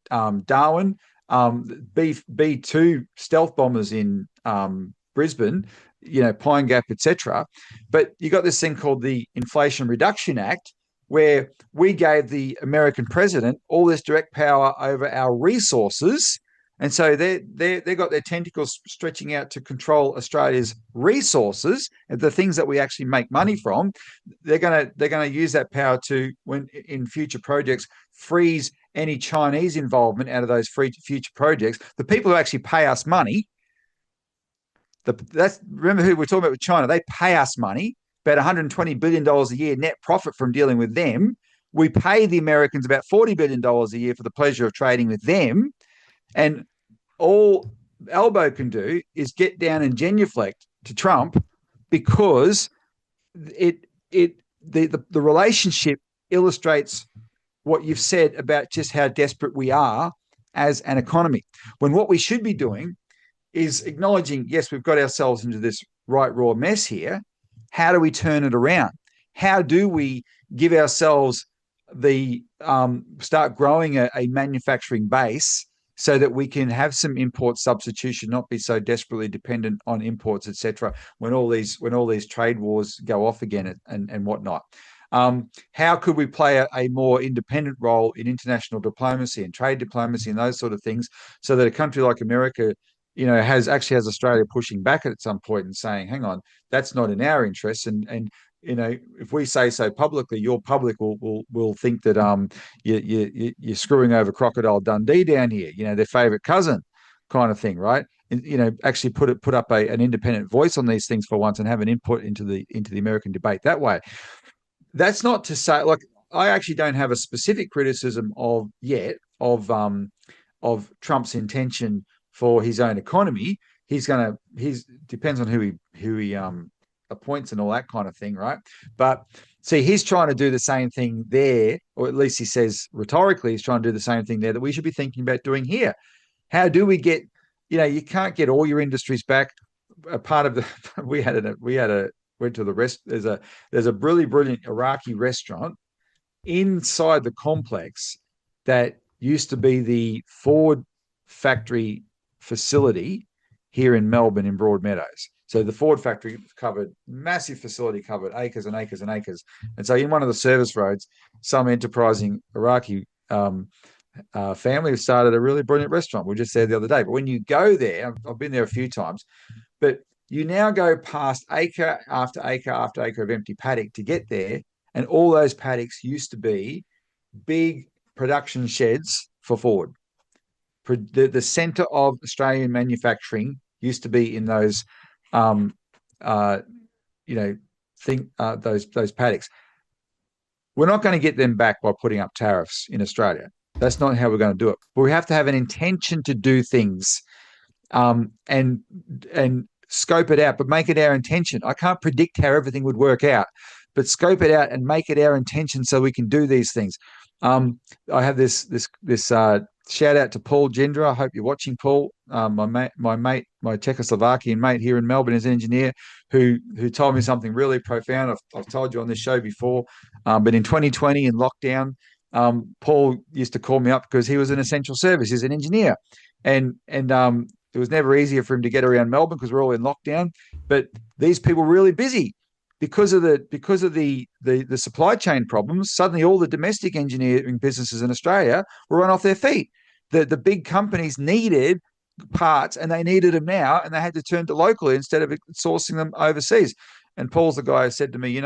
Darwin, B-2 stealth bombers in Brisbane, Pine Gap, etc. But you got this thing called the Inflation Reduction Act, where we gave the American president all this direct power over our resources. And so they got their tentacles stretching out to control Australia's resources, the things that we actually make money from. They're gonna use that power to, when in future projects, freeze any Chinese involvement out of those future projects. The people who actually pay us money. Remember who we're talking about with China. They pay us money, about $120 billion a year net profit from dealing with them. We pay the Americans about $40 billion a year for the pleasure of trading with them. And all Albo can do is get down and genuflect to Trump because the relationship illustrates what you've said about just how desperate we are as an economy. When what we should be doing is acknowledging, yes, we've got ourselves into this right raw mess here. How do we turn it around? How do we give ourselves start growing a manufacturing base so that we can have some import substitution, not be so desperately dependent on imports, etc. When all these trade wars go off again and whatnot. How could we play a more independent role in international diplomacy and trade diplomacy and those sort of things, so that a country like America, has Australia pushing back at some point and saying, hang on, that's not in our interests. And if we say so publicly, your public will think that you're screwing over Crocodile Dundee down here, their favorite cousin kind of thing, right? And, actually put up an independent voice on these things for once and have an input into the American debate that way. That's not to say, like, I actually don't have a specific criticism of Trump's intention for his own economy. He's depends on who he appoints and all that kind of thing, right? But see, he's trying to do the same thing there, or at least he says rhetorically he's trying to do the same thing there that we should be thinking about doing here. How do we get, you can't get all your industries back. A part of the went to the rest. There's a really brilliant Iraqi restaurant inside the complex that used to be the Ford factory facility here in Melbourne in Broadmeadows. So the Ford factory covered massive facility, covered acres and acres and acres. And so in one of the service roads, some enterprising Iraqi family have started a really brilliant restaurant. We were just there the other day. But when you go there, I've been there a few times, but you now go past acre after acre after acre of empty paddock to get there. And all those paddocks used to be big production sheds for Ford. The center of Australian manufacturing used to be in those, those paddocks. We're not going to get them back by putting up tariffs in Australia. That's not how we're going to do it. But we have to have an intention to do things, and scope it out, but make it our intention. I can't predict how everything would work out, but scope it out and make it our intention so we can do these things. I have this shout out to Paul Gendra. I hope you're watching, Paul. My mate, my Czechoslovakian mate here in Melbourne is an engineer who told me something really profound. I've told you on this show before, but in 2020 in lockdown, Paul used to call me up because he was an essential service. He's an engineer, and it was never easier for him to get around Melbourne because we're all in lockdown. But these people were really busy because of the supply chain problems. Suddenly, all the domestic engineering businesses in Australia were run off their feet. The big companies needed parts, and they needed them now, and they had to turn to locally instead of sourcing them overseas. And Paul's the guy who said to me,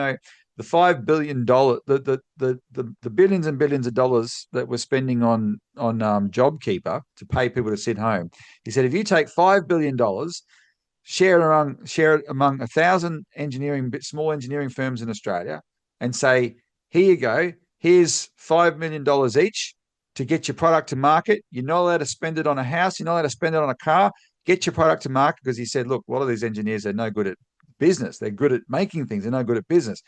the $5 billion, the billions and billions of dollars that we're spending on JobKeeper to pay people to sit home. He said, if you take $5 billion, share it among 1,000 small engineering firms in Australia, and say, here you go, here's $5 million each to get your product to market. You're not allowed to spend it on a house. You're not allowed to spend it on a car. Get your product to market, because he said, look, a lot of these engineers are no good at business. They're good at making things. They're no good at business.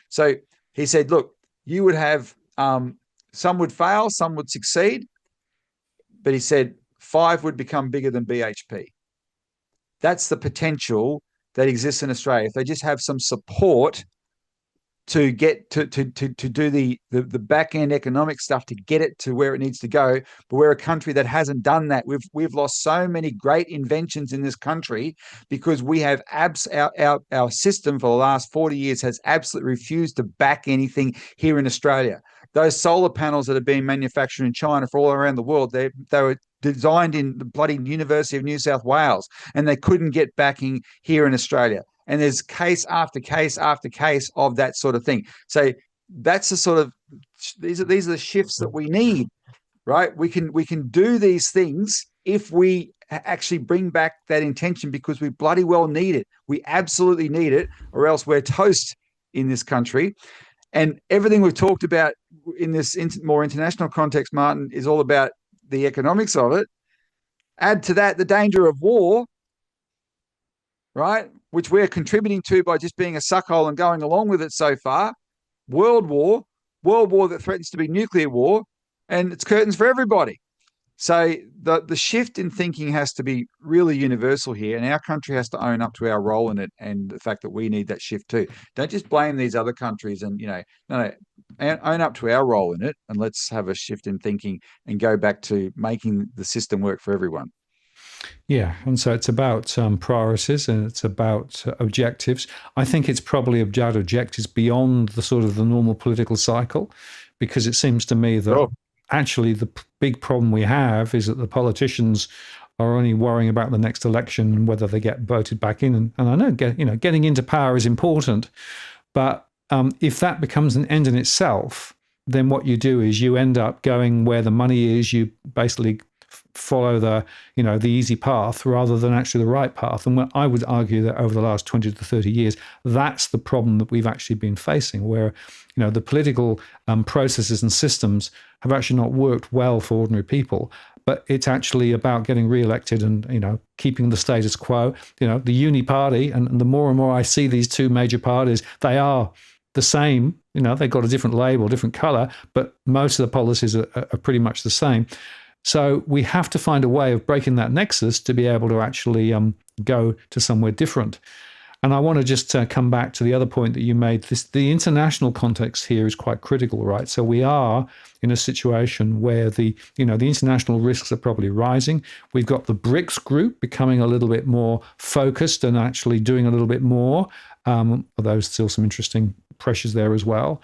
So he said, look, you would have, some would fail, some would succeed, but he said 5 would become bigger than BHP. That's the potential that exists in Australia. If they just have some support to get to do the back end economic stuff to get it to where it needs to go. But we're a country that hasn't done that. We've lost so many great inventions in this country because we have our system for the last 40 years has absolutely refused to back anything here in Australia. Those solar panels that are being manufactured in China for all around the world, they were designed in the bloody University of New South Wales, and they couldn't get backing here in Australia. And there's case after case after case of that sort of thing. So that's the sort of these are the shifts that we need, right? We can do these things if we actually bring back that intention, because we bloody well need it. We absolutely need it, or else we're toast in this country. And everything we've talked about in this more international context, Martin, is all about the economics of it. Add to that the danger of war, right, which we're contributing to by just being a suckhole and going along with it so far. World war that threatens to be nuclear war, and it's curtains for everybody. So the shift in thinking has to be really universal here, and our country has to own up to our role in it and the fact that we need that shift too. Don't just blame these other countries, and no, own up to our role in it, and let's have a shift in thinking and go back to making the system work for everyone. Yeah, and so it's about priorities, and it's about objectives. I think it's probably about objectives beyond the sort of the normal political cycle, because it seems to me that actually the big problem we have is that the politicians are only worrying about the next election and whether they get voted back in. And I know getting into power is important, but if that becomes an end in itself, then what you do is you end up going where the money is. You basically follow the easy path rather than actually the right path. And I would argue that over the last 20 to 30 years, that's the problem that we've actually been facing, where the political processes and systems have actually not worked well for ordinary people. But it's actually about getting re-elected and keeping the status quo. The uni party, and the more and more I see these two major parties, they are the same. They've got a different label, different color, but most of the policies are pretty much the same. So we have to find a way of breaking that nexus to be able to actually go to somewhere different. And I want to just come back to the other point that you made. The international context here is quite critical, right? So we are in a situation where the international risks are probably rising. We've got the BRICS group becoming a little bit more focused and actually doing a little bit more, although still some interesting pressures there as well.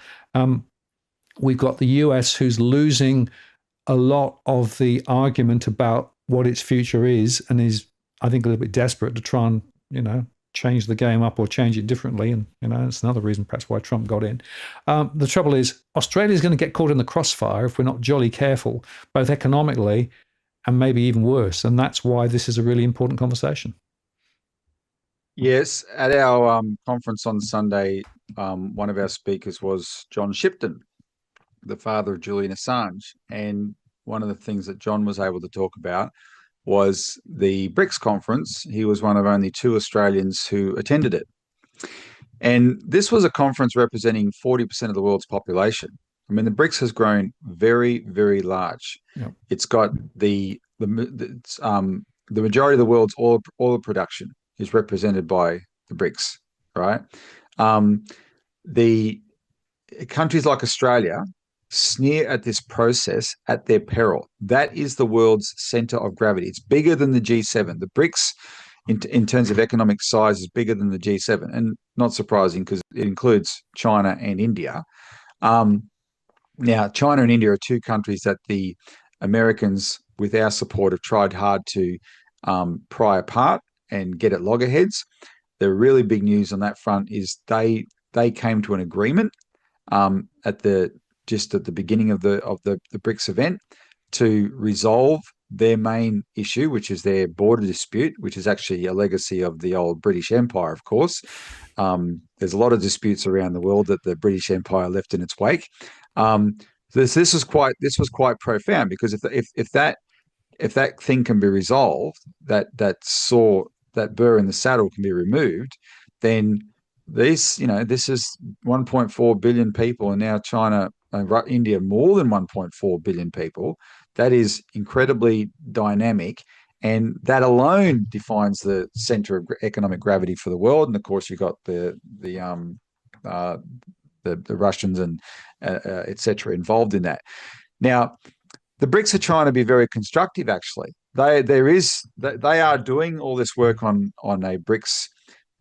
We've got the US, who's losing a lot of the argument about what its future is, and is, I think, a little bit desperate to try and, change the game up or change it differently. And, that's another reason perhaps why Trump got in. The trouble is, Australia is going to get caught in the crossfire if we're not jolly careful, both economically and maybe even worse. And that's why this is a really important conversation. Yes, at our conference on Sunday, one of our speakers was John Shipton, the father of Julian Assange. And one of the things that John was able to talk about was the BRICS conference. He was one of only 2 Australians who attended it. And this was a conference representing 40% of the world's population. I mean, the BRICS has grown very, very large. Yep. It's got the majority of the world's oil production is represented by the BRICS, right? The countries like Australia sneer at this process at their peril. That is the world's center of gravity. It's bigger than the G7. The BRICS, in terms of economic size, is bigger than the G7, and not surprising because it includes China and India. Now, China and India are 2 countries that the Americans, with our support, have tried hard to pry apart and get at loggerheads. The really big news on that front is they came to an agreement just at the beginning of the BRICS event to resolve their main issue, which is their border dispute, which is actually a legacy of the old British Empire, of course. There's a lot of disputes around the world that the British Empire left in its wake. This was quite profound, because if that thing can be resolved, that burr in the saddle can be removed, then this is 1.4 billion people, and now China and India more than 1.4 billion people. That is incredibly dynamic, and that alone defines the center of economic gravity for the world. And of course, you've got the Russians and etc. involved in that. Now, the BRICS are trying to be very constructive. Actually, they are doing all this work on a BRICS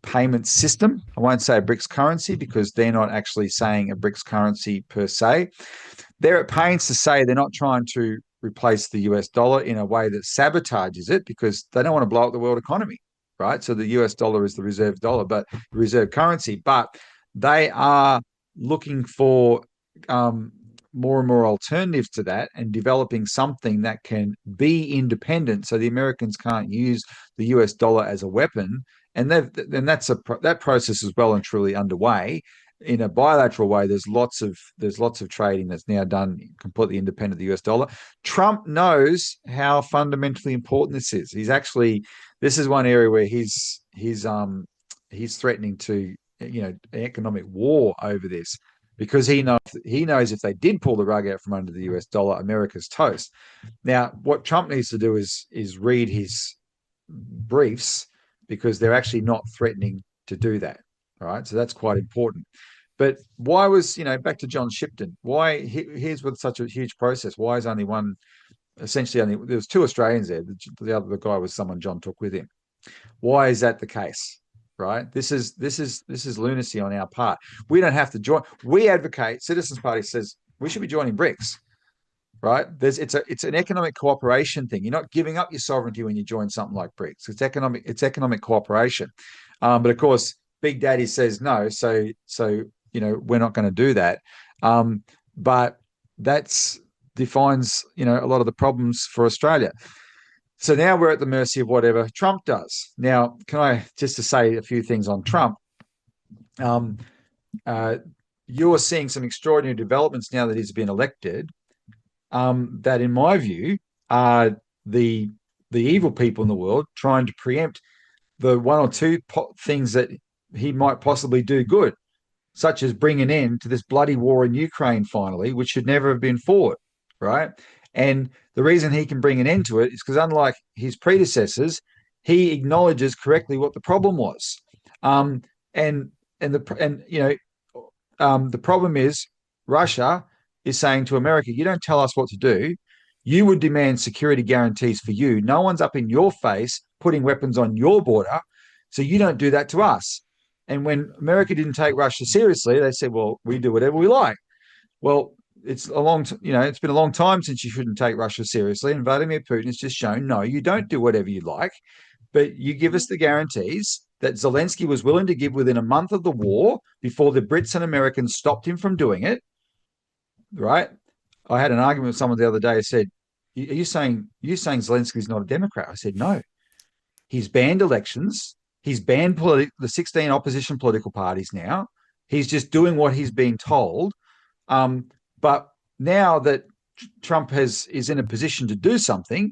payment system. I won't say a BRICS currency, because they're not actually saying a BRICS currency per se. They're at pains to say they're not trying to replace the US dollar in a way that sabotages it, because they don't want to blow up the world economy, right? So the US dollar is the reserve dollar, but reserve currency. But they are looking for more and more alternatives to that, and developing something that can be independent, so the Americans can't use the US dollar as a weapon. And that process is well and truly underway in a bilateral way. There's lots of trading that's now done completely independent of the US dollar. Trump knows how fundamentally important this is. This is one area where he's threatening to an economic war over this, because he knows if they did pull the rug out from under the US dollar, America's toast. Now, what Trump needs to do is read his briefs, because they're actually not threatening to do that, right? So that's quite important. But why was, back to John Shipton, here's with such a huge process, why is only one, essentially there was 2 Australians there, the guy was someone John took with him. Why is that the case, right? This is lunacy on our part. We don't have to join. We advocate, Citizens Party says we should be joining BRICS, right? It's an economic cooperation thing. You're not giving up your sovereignty when you join something like BRICS. It's economic cooperation. But of course, Big Daddy says no, so we're not going to do that. But that defines a lot of the problems for Australia. So now we're at the mercy of whatever Trump does. Now, can I just to say a few things on Trump? You're seeing some extraordinary developments now that he's been elected. That, in my view, are the evil people in the world trying to preempt the 1 or 2 things that he might possibly do good, such as bring an end to this bloody war in Ukraine finally, which should never have been fought, right? And the reason he can bring an end to it is because, unlike his predecessors, he acknowledges correctly what the problem was. The problem is Russia is saying to America, you don't tell us what to do. You would demand security guarantees for you. No one's up in your face putting weapons on your border, so you don't do that to us. And when America didn't take Russia seriously, they said, well, we do whatever we like. Well, it's it's been a long time since you shouldn't take Russia seriously. And Vladimir Putin has just shown, no, you don't do whatever you like, but you give us the guarantees that Zelensky was willing to give within a month of the war before the Brits and Americans stopped him from doing it, right? I had an argument with someone the other day who said, are you saying Zelensky's not a Democrat? I said, no. He's banned elections. He's banned the 16 opposition political parties now. He's just doing what he's being told. But now that Trump is in a position to do something,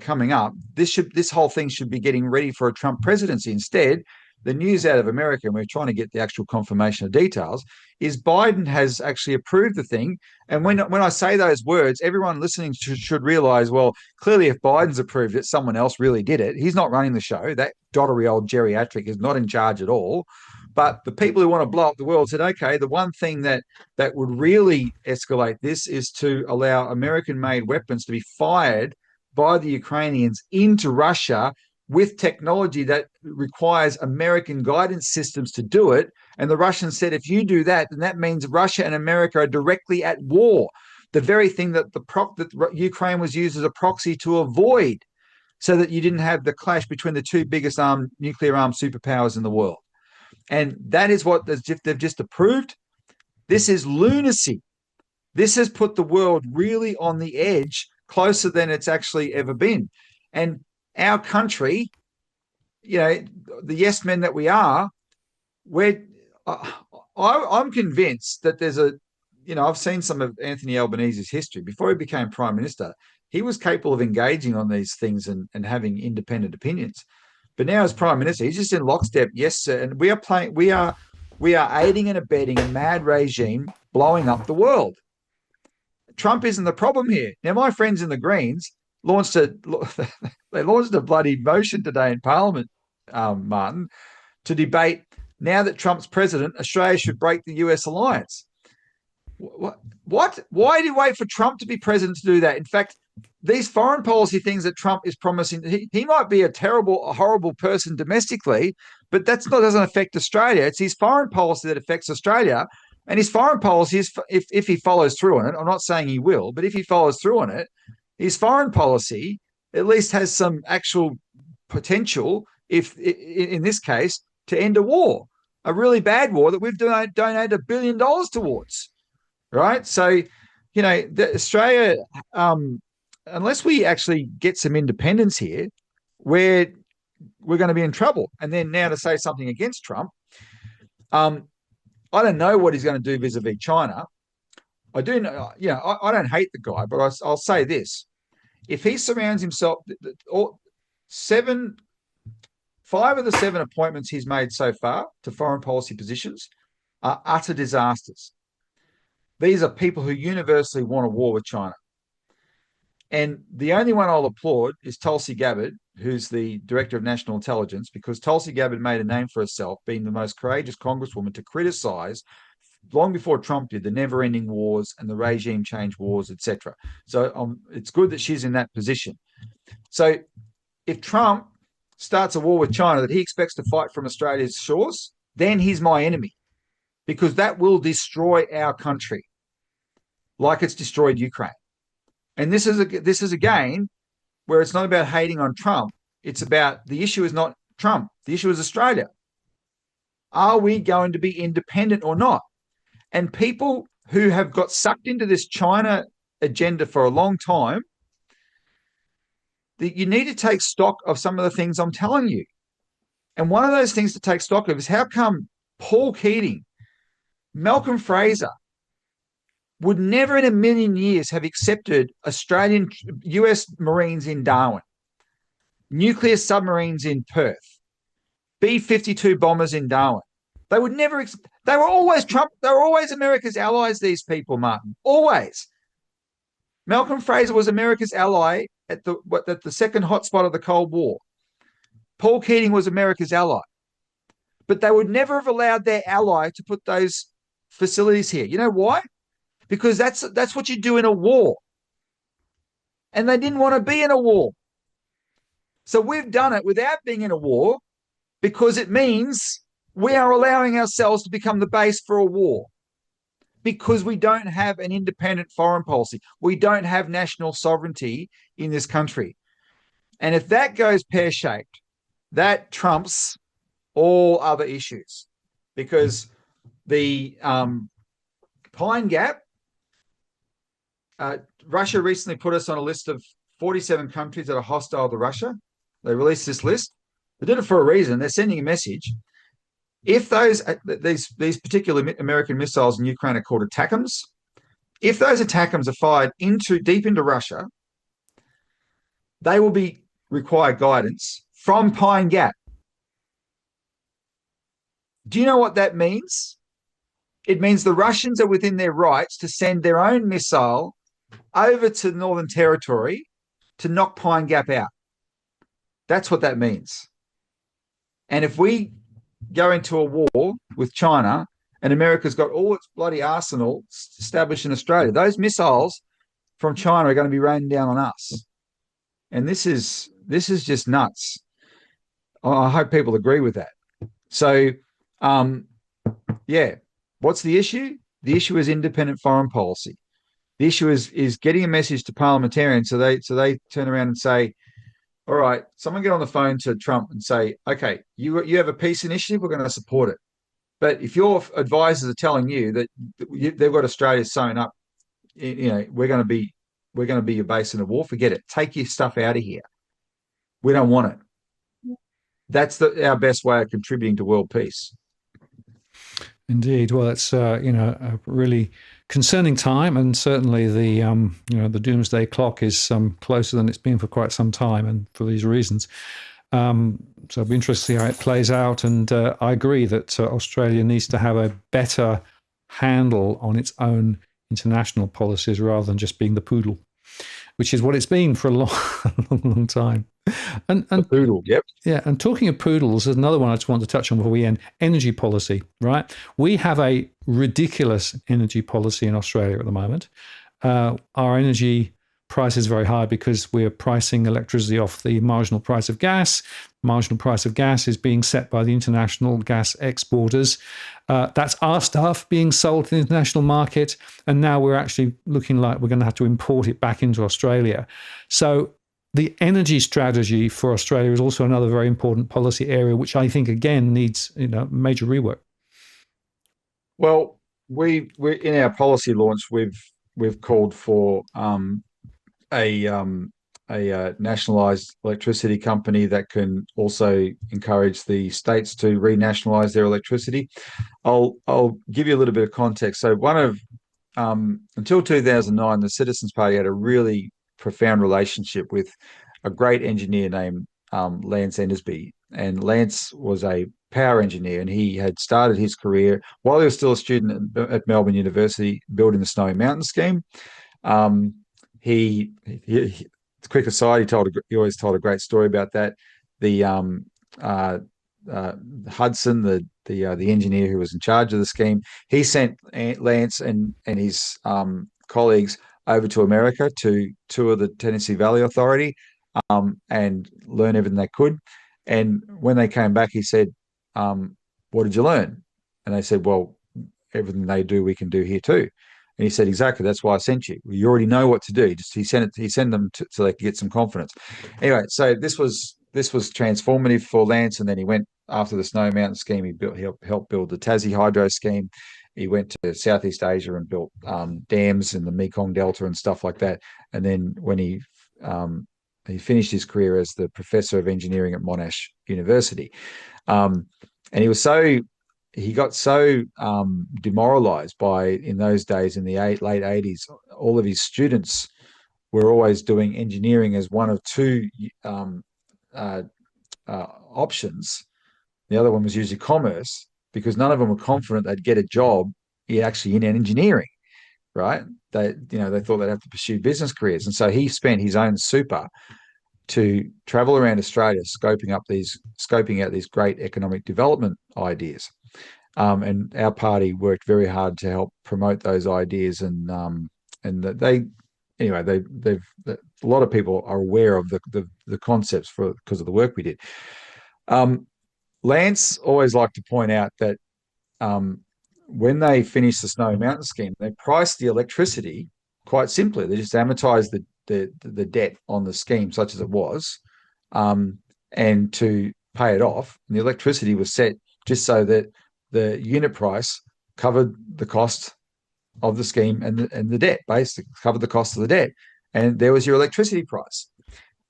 coming up, this whole thing should be getting ready for a Trump presidency. Instead, the news out of America, and we're trying to get the actual confirmation of details, is Biden has actually approved the thing. And when I say those words, everyone listening should realize, well, clearly if Biden's approved it, someone else really did it. He's not running the show. That dottery old geriatric is not in charge at all. But the people who want to blow up the world said, okay, the one thing that would really escalate this is to allow American-made weapons to be fired by the Ukrainians into Russia with technology that requires American guidance systems to do it. And the Russians said, if you do that, then that means Russia and America are directly at war. The very thing that that Ukraine was used as a proxy to avoid, so that you didn't have the clash between the two biggest nuclear armed superpowers in the world. And that is what they've just approved. This is lunacy. This has put the world really on the edge, closer than it's actually ever been. And our country, the yes men that we are, I'm convinced that there's I've seen some of Anthony Albanese's history. Before he became Prime Minister, he was capable of engaging on these things and having independent opinions. But now as Prime Minister, he's just in lockstep, yes, sir. And we are aiding and abetting a mad regime blowing up the world. Trump isn't the problem here. Now, my friends in the Greens launched a bloody motion today in Parliament, Martin, to debate, now that Trump's president, Australia should break the US alliance. What? Why do you wait for Trump to be president to do that? In fact, these foreign policy things that Trump is promising, he might be a horrible person domestically, but doesn't affect Australia. It's his foreign policy that affects Australia. And his foreign policy is, if he follows through on it, I'm not saying he will, but if he follows through on it, his foreign policy at least has some actual potential, if in this case, to end a war, a really bad war that we've donated $1 billion towards, right? So, Australia, unless we actually get some independence here, we're going to be in trouble. And then now to say something against Trump, I don't know what he's going to do vis-a-vis China. I do know, I don't hate the guy, but I'll say this. If he surrounds himself, 5 of the 7 appointments he's made so far to foreign policy positions are utter disasters. These are people who universally want a war with China. And the only one I'll applaud is Tulsi Gabbard, who's the Director of National Intelligence, because Tulsi Gabbard made a name for herself being the most courageous congresswoman to criticize, long before Trump did, the never-ending wars and the regime change wars, etc. So it's good that she's in that position. So if Trump starts a war with China that he expects to fight from Australia's shores, then he's my enemy, because that will destroy our country like it's destroyed Ukraine. And this is again where it's not about hating on Trump. It's about, the issue is not Trump. The issue is Australia. Are we going to be independent or not? And people who have got sucked into this China agenda for a long time, you need to take stock of some of the things I'm telling you. And one of those things to take stock of is, how come Paul Keating, Malcolm Fraser would never in a million years have accepted Australian US Marines in Darwin, nuclear submarines in Perth, B-52 bombers in Darwin. They would never. They were always Trump. They were always America's allies. These people, Martin, always. Malcolm Fraser was America's ally at the second hotspot of the Cold War. Paul Keating was America's ally, but they would never have allowed their ally to put those facilities here. You know why? Because that's what you do in a war. And they didn't want to be in a war. So we've done it without being in a war, because it means we are allowing ourselves to become the base for a war. because we don't have an independent foreign policy. We don't have national sovereignty in this country. And if that goes pear-shaped, that trumps all other issues, because the Pine Gap, Russia recently put us on a list of 47 countries that are hostile to Russia. They released this list. They did it for a reason. They're sending a message. If these particular American missiles in Ukraine are called ATACMS, if those ATACMS are fired deep into Russia, they will require guidance from Pine Gap. Do you know what that means? It means the Russians are within their rights to send their own missile over to the Northern Territory to knock Pine Gap out. That's what that means. And if we go into a war with China and America's got all its bloody arsenal established in Australia, those missiles from China are going to be raining down on us. And this is just nuts. I hope people agree with that. So, yeah, what's the issue? The issue is independent foreign policy. The issue is getting a message to parliamentarians so they turn around and say, all right, someone get on the phone to Trump and say, okay, you have a peace initiative, we're going to support it. But if your advisors are telling you that they've got Australia sewn up, we're going to be your base in the war, forget it. Take your stuff out of here. We don't want it. That's our best way of contributing to world peace. Indeed. Well, it's a really concerning time, and certainly the doomsday clock is closer than it's been for quite some time, and for these reasons. So it'll be interesting to see how it plays out. And I agree that Australia needs to have a better handle on its own international policies rather than just being the poodle, which is what it's been for a long time. And the poodle, yep. Yeah, and talking of poodles, there's another one I just want to touch on before we end. Energy policy, right? We have a ridiculous energy policy in Australia at the moment. Our energy price is very high because we're pricing electricity off the marginal price of gas. Marginal price of gas is being set by the international gas exporters. That's our stuff being sold to the international market, and now we're actually looking like we're going to have to import it back into Australia. So the energy strategy for Australia is also another very important policy area, which I think again needs major rework. Well, we're in our policy launch. We've called for a nationalised electricity company that can also encourage the states to renationalise their electricity. I'll give you a little bit of context. So until 2009, the Citizens Party had a really profound relationship with a great engineer named Lance Endersby. And Lance was a power engineer, and he had started his career while he was still a student at Melbourne University building the Snowy Mountain scheme. Quick aside, he always told a great story about that. The Hudson, the engineer who was in charge of the scheme, he sent Lance and his colleagues over to America to tour the Tennessee Valley Authority and learn everything they could. And when they came back, he said, what did you learn? And they said, well, everything they do, we can do here too. And he said, exactly, that's why I sent you. You already know what to do. He sent them so they could get some confidence. Anyway, so this was transformative for Lance, and then he went after the Snowy Mountain scheme. He helped build the Tassie Hydro scheme. He went to Southeast Asia and built dams in the Mekong Delta and stuff like that. And then when he finished his career as the professor of engineering at Monash University, and he got so demoralized in those days in the late 80s. All of his students were always doing engineering as one of two options. The other one was usually commerce, because none of them were confident they'd get a job actually in engineering, right? They thought they'd have to pursue business careers. And so he spent his own super to travel around Australia, scoping out these great economic development ideas. And our party worked very hard to help promote those ideas, and a lot of people are aware of the concepts because of the work we did. Lance always liked to point out that when they finished the Snowy Mountain scheme, they priced the electricity quite simply. They just amortized the debt on the scheme, such as it was, and to pay it off. And the electricity was set just so that the unit price covered the cost of the scheme and the debt, basically covered the cost of the debt. And there was your electricity price.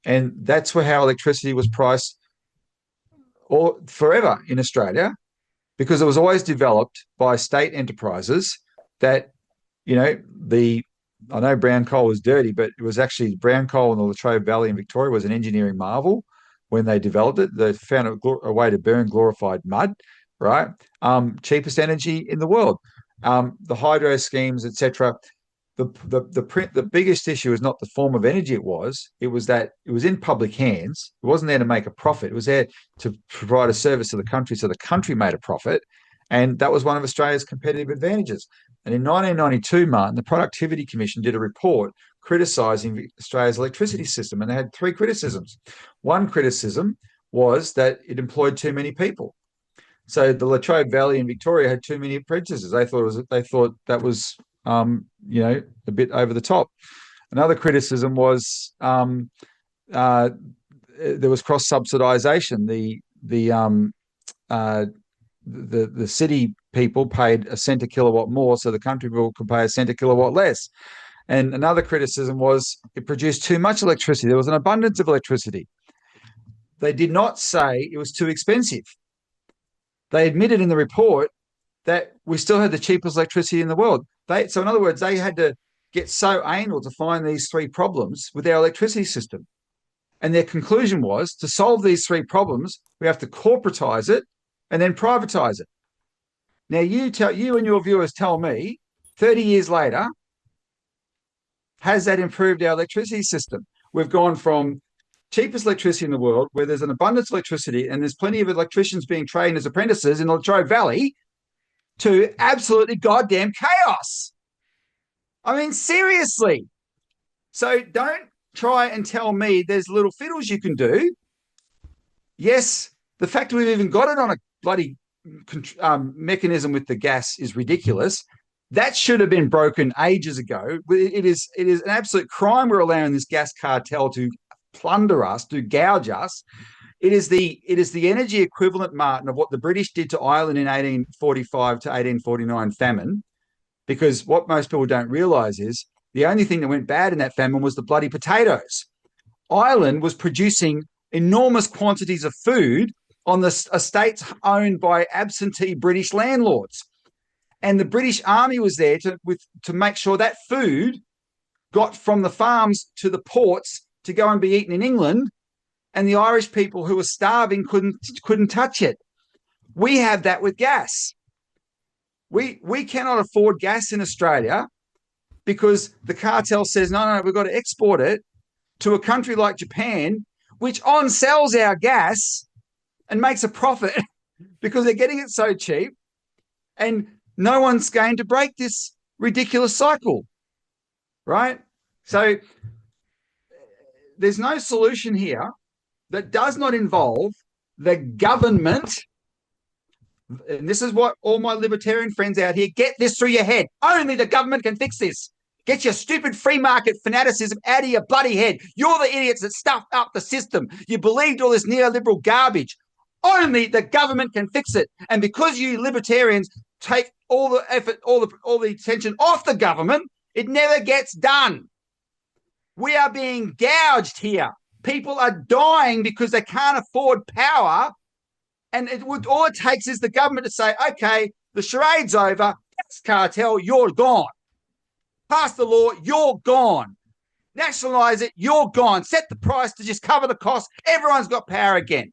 And that's how electricity was priced forever in Australia, because it was always developed by state enterprises that, I know brown coal was dirty, but it was actually brown coal in the Latrobe Valley in Victoria was an engineering marvel when they developed it. They found a way to burn glorified mud, right? Cheapest energy in the world. The hydro schemes, etc. The biggest issue is not the form of energy it was that it was in public hands. It wasn't there to make a profit. It was there to provide a service to the country, so the country made a profit. And that was one of Australia's competitive advantages. And in 1992, Martin, the Productivity Commission did a report criticising Australia's electricity system, and they had three criticisms. One criticism was that it employed too many people. So the Latrobe Valley in Victoria had too many apprentices. They thought that was a bit over the top. Another criticism was there was cross subsidisation. The city people paid a cent a kilowatt more, so the country people could pay a cent a kilowatt less. And another criticism was it produced too much electricity. There was an abundance of electricity. They did not say it was too expensive. They admitted in the report that we still had the cheapest electricity in the world. So in other words, they had to get so anal to find these three problems with our electricity system. And their conclusion was, to solve these three problems, we have to corporatize it and then privatize it. Now, you and your viewers tell me, 30 years later, has that improved our electricity system? We've gone from cheapest electricity in the world, where there's an abundance of electricity and there's plenty of electricians being trained as apprentices in the Latrobe Valley, to absolutely goddamn chaos. I mean, seriously. So don't try and tell me there's little fiddles you can do. Yes, the fact we've even got it on a bloody mechanism with the gas is ridiculous. That should have been broken ages ago. It is an absolute crime we're allowing this gas cartel to plunder us, to gouge us. It is the energy equivalent, Martin, of what the British did to Ireland in 1845 to 1849 famine, because what most people don't realise is the only thing that went bad in that famine was the bloody potatoes. Ireland was producing enormous quantities of food on the estates owned by absentee British landlords. And the British Army was there to make sure that food got from the farms to the ports to go and be eaten in England, and the Irish people who were starving couldn't touch it. We have that with gas. We cannot afford gas in Australia because the cartel says, no, we've got to export it to a country like Japan, which on-sells our gas and makes a profit because they're getting it so cheap, and no one's going to break this ridiculous cycle, right? So there's no solution here that does not involve the government. And this is what all my libertarian friends out here, get this through your head. Only the government can fix this. Get your stupid free market fanaticism out of your bloody head. You're the idiots that stuffed up the system. You believed all this neoliberal garbage. Only the government can fix it. And because you libertarians take all the effort, all the attention off the government, it never gets done. We are being gouged here. People are dying because they can't afford power. And all it takes is the government to say, okay, the charade's over. Gas cartel, you're gone. Pass the law, you're gone. Nationalise it, you're gone. Set the price to just cover the cost. Everyone's got power again.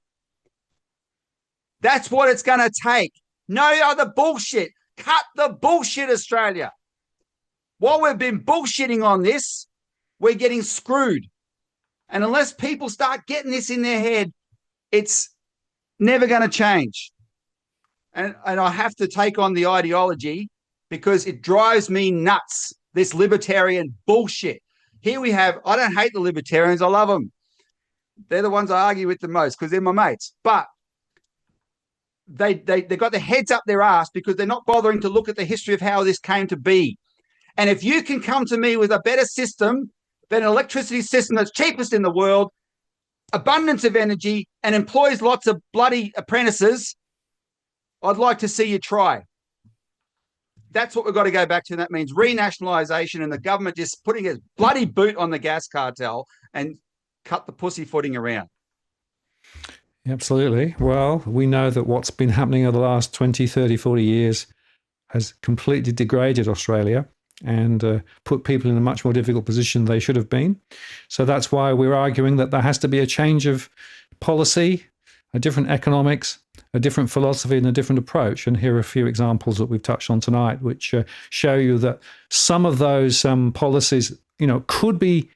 That's what it's going to take. No other bullshit. Cut the bullshit, Australia. While we've been bullshitting on this, we're getting screwed. And unless people start getting this in their head, it's never going to change. And I have to take on the ideology because it drives me nuts, this libertarian bullshit. Here we have, I don't hate the libertarians, I love them. They're the ones I argue with the most because they're my mates. But they got their heads up their ass because they're not bothering to look at the history of how this came to be. And if you can come to me with a better system than an electricity system that's cheapest in the world, abundance of energy, and employs lots of bloody apprentices, I'd like to see you try. That's what we've got to go back to. And that means renationalisation and the government just putting its bloody boot on the gas cartel and cut the pussyfooting around. Absolutely. Well, we know that what's been happening over the last 20, 30, 40 years has completely degraded Australia and put people in a much more difficult position than they should have been. So that's why we're arguing that there has to be a change of policy, a different economics, a different philosophy and a different approach. And here are a few examples that we've touched on tonight, which show you that some of those policies, could be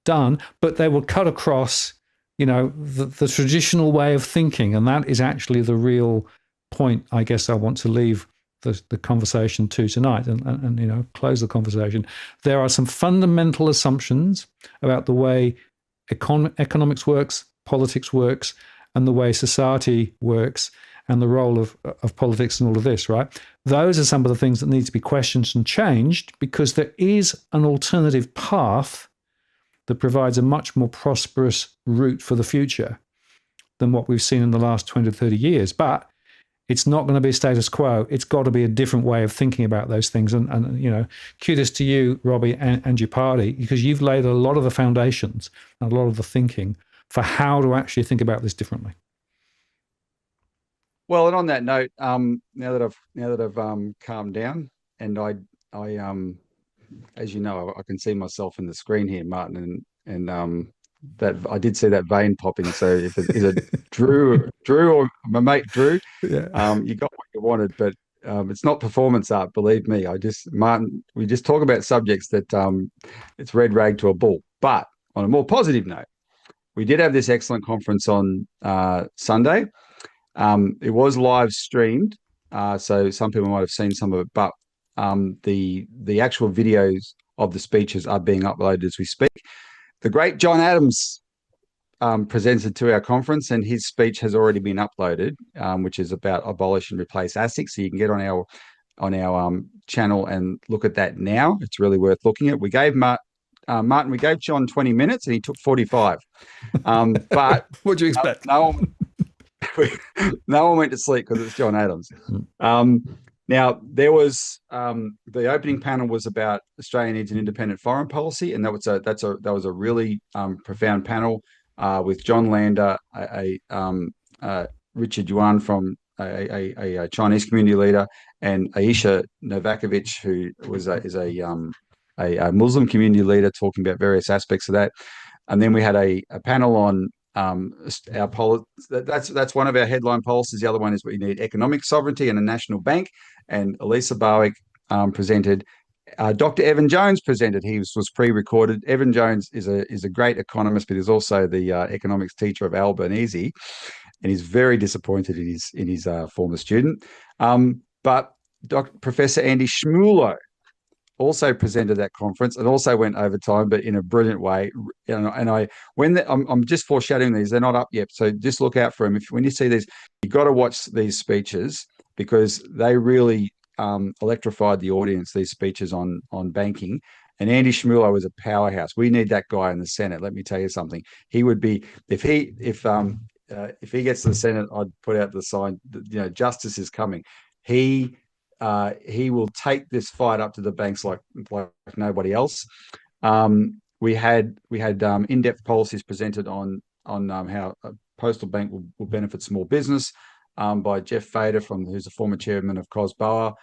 done, but they will cut across the traditional way of thinking. And that is actually the real point, I guess, I want to leave the conversation to tonight and close the conversation. There are some fundamental assumptions about the way economics works, politics works, and the way society works, and the role of politics and all of this, right? Those are some of the things that need to be questioned and changed, because there is an alternative path that provides a much more prosperous route for the future than what we've seen in the last 20 to 30 years. But it's not going to be status quo. It's got to be a different way of thinking about those things. And kudos to you, Robbie, and your party, because you've laid a lot of the foundations and a lot of the thinking for how to actually think about this differently. Well, and on that note, now that I've calmed down, and I as you know, I can see myself in the screen here, Martin, and that I did see that vein popping. So if it is it Drew or my mate Drew, yeah. You got what you wanted, but it's not performance art. Believe me, Martin, we just talk about subjects that it's red rag to a bull. But on a more positive note, we did have this excellent conference on Sunday. It was live streamed, so some people might have seen some of it, but the actual videos of the speeches are being uploaded as we speak. The great John Adams presented to our conference, and his speech has already been uploaded, which is about abolish and replace ASIC. So you can get on our channel and look at that now. It's really worth looking at. We gave Martin, we gave John 20 minutes and he took 45. But what do you expect? No one went to sleep because it's John Adams. Now, there was the opening panel was about Australia needs an independent foreign policy, and that was a really profound panel with John Lander, Richard Yuan from a Chinese community leader, and Aisha Novakovic, who is a Muslim community leader, talking about various aspects of that. And then we had a panel on our policy. That's one of our headline policies. The other one is we need economic sovereignty and a national bank. And Elisa Barwick presented. Dr. Evan Jones presented. He was pre-recorded. Evan Jones is a great economist, but he's also the economics teacher of Albanese, and he's very disappointed in his former student. But Professor Andy Schmulo also presented that conference and also went over time, but in a brilliant way. I'm just foreshadowing these; they're not up yet, so just look out for them. When you see these, you got to watch these speeches because they really electrified the audience. These speeches on banking, and Andy Schmulo was a powerhouse. We need that guy in the Senate. Let me tell you something. He would be if he gets to the Senate, I'd put out the sign. Justice is coming. He will take this fight up to the banks like nobody else. We had in-depth policies presented on how a postal bank will benefit small business by Jeff Fader, who's a former chairman of COSBOA.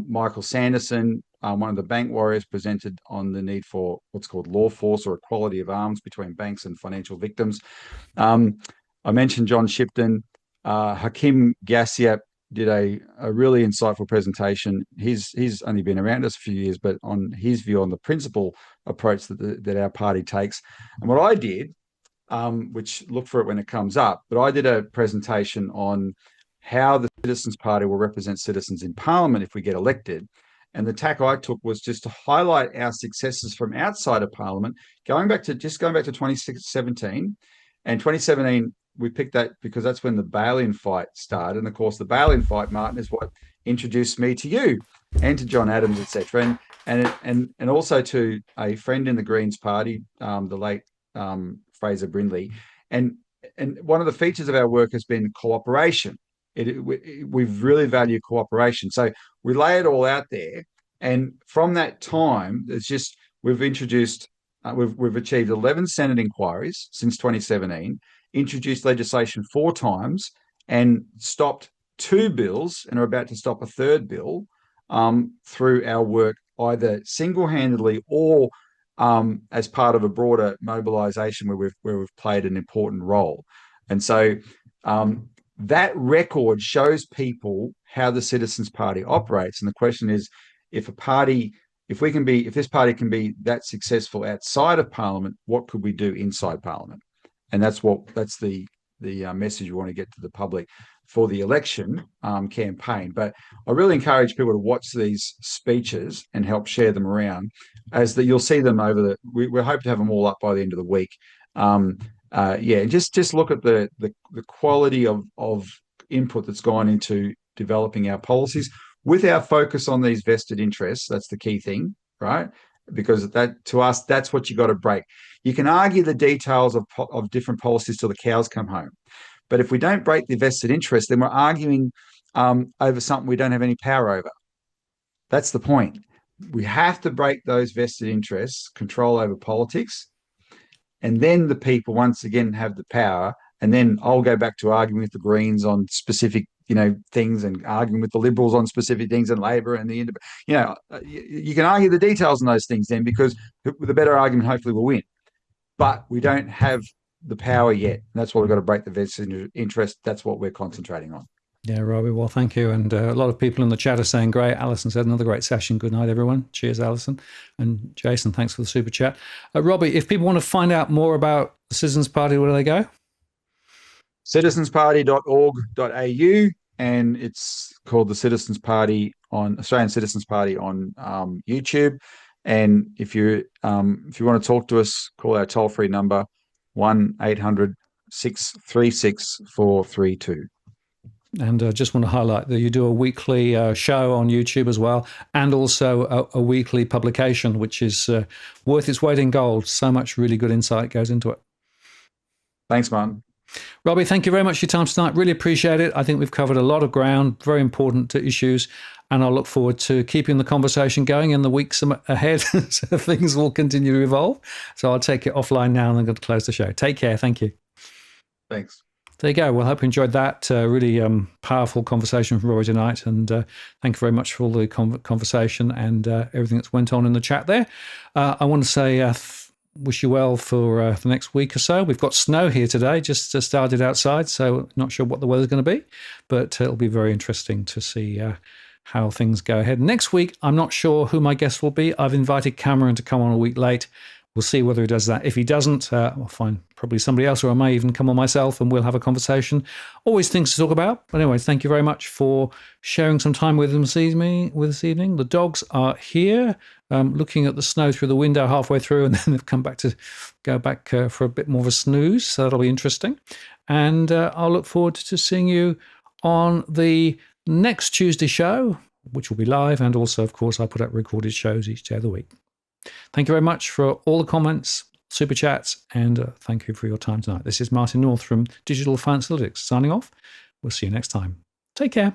Michael Sanderson, one of the bank warriors, presented on the need for what's called law force or equality of arms between banks and financial victims. I mentioned John Shipton. Hakim Gassiap did a really insightful presentation. He's only been around us a few years, but on his view on the principal approach that our party takes. And what I did, which look for it when it comes up, but I did a presentation on how the Citizens Party will represent citizens in Parliament if we get elected. And the tack I took was just to highlight our successes from outside of Parliament, going back to 2017. And 2017, we picked that because that's when the bail-in fight started. And of course, the bail-in fight, Martin, is what introduced me to you and to John Adams, etc., and also to a friend in the Greens Party, the late Fraser Brindley. And one of the features of our work has been cooperation. We really value cooperation. So we lay it all out there, and from that time, it's just we've introduced, we've achieved 11 Senate inquiries since 2017, introduced legislation 4 times, and stopped 2 bills, and are about to stop a 3rd bill through our work, either single-handedly or as part of a broader mobilisation where we've played an important role. And so that record shows people how the Citizens Party operates. And the question is, if this party can be that successful outside of Parliament, what could we do inside Parliament? And that's the message we want to get to the public for the election campaign. But I really encourage people to watch these speeches and help share them around, as that you'll see them we hope to have them all up by the end of the week. Just look at the quality of input that's gone into developing our policies with our focus on these vested interests. That's the key thing, right? Because that, to us, that's what you got to break. You can argue the details of different policies till the cows come home, but if we don't break the vested interest, then we're arguing over something we don't have any power over. That's the point. We have to break those vested interests, control over politics, and then the people once again have the power. And then I'll go back to arguing with the Greens on specific, things, and arguing with the Liberals on specific things, and Labor and the, you can argue the details on those things then, because the better argument hopefully will win. But we don't have the power yet. And that's why we've got to break the vested interest. That's what we're concentrating on. Yeah, Robbie, well, thank you. And a lot of people in the chat are saying, great. Alison said, another great session. Good night, everyone. Cheers, Alison. And Jason, thanks for the super chat. Robbie, if people want to find out more about the Citizens Party, where do they go? citizensparty.org.au, and it's called the Citizens Party Australian Citizens Party on YouTube. And if you want to talk to us, call our toll-free number 1-800-636-432. And I just want to highlight that you do a weekly show on YouTube as well, and also a weekly publication, which is worth its weight in gold. So much really good insight goes into it. Thanks, Martin. Robbie, thank you very much for your time tonight. Really appreciate it. I think we've covered a lot of ground, very important issues, and I'll look forward to keeping the conversation going in the weeks ahead. So things will continue to evolve. So I'll take it offline now, and I'm going to close the show. Take care. Thank you. Thanks. There you go. Well, I hope you enjoyed that really powerful conversation from Robbie tonight. And thank you very much for all the conversation and everything that's went on in the chat there. I want to say wish you well for the next week or so. We've got snow here today, just started outside, so not sure what the weather's going to be, but it'll be very interesting to see how things go ahead. Next week, I'm not sure who my guest will be. I've invited Cameron to come on a week late. We'll see whether he does that. If he doesn't, I'll find probably somebody else, or I may even come on myself and we'll have a conversation. Always things to talk about. But anyway, thank you very much for sharing some time with them this evening. The dogs are here, looking at the snow through the window halfway through, and then they've come back to go back for a bit more of a snooze. So that'll be interesting. And I'll look forward to seeing you on the next Tuesday show, which will be live. And also, of course, I put out recorded shows each day of the week. Thank you very much for all the comments, super chats, and thank you for your time tonight. This is Martin North from Digital Finance Analytics signing off. We'll see you next time. Take care.